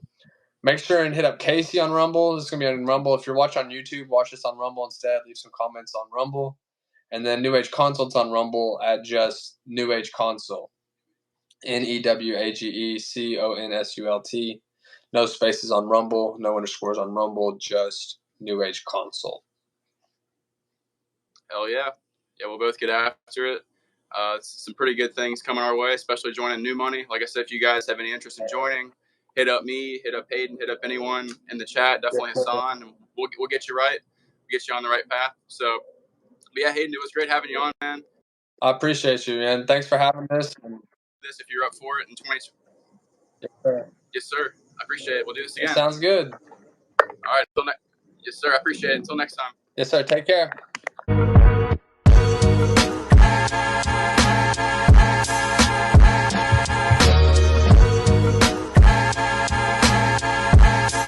Speaker 1: make sure and hit up Kacee on Rumble. This is going to be on Rumble. If you're watching on YouTube, watch this on Rumble instead. Leave some comments on Rumble. And then New Age Consult's on Rumble at just New Age Consult. NEWAGECONSULT. No spaces on Rumble. No underscores on Rumble. Just New Age Consult.
Speaker 2: Hell yeah. Yeah, we'll both get after it. Some pretty good things coming our way, especially joining New Money. Like I said, if you guys have any interest in joining, hit up me, hit up Hayden, hit up anyone in the chat. Definitely Hassan, and we'll get you right. We'll get you on the right path. So, but yeah, Hayden, it was great having you on, man.
Speaker 1: I appreciate you, man. Thanks for having this.
Speaker 2: If you're up for it in 20.
Speaker 1: Yes, sir.
Speaker 2: Yes, sir. I appreciate it. We'll do this again.
Speaker 1: Sounds good.
Speaker 2: All right. Yes, sir. I appreciate it. Until next time.
Speaker 1: Yes, sir. Take care.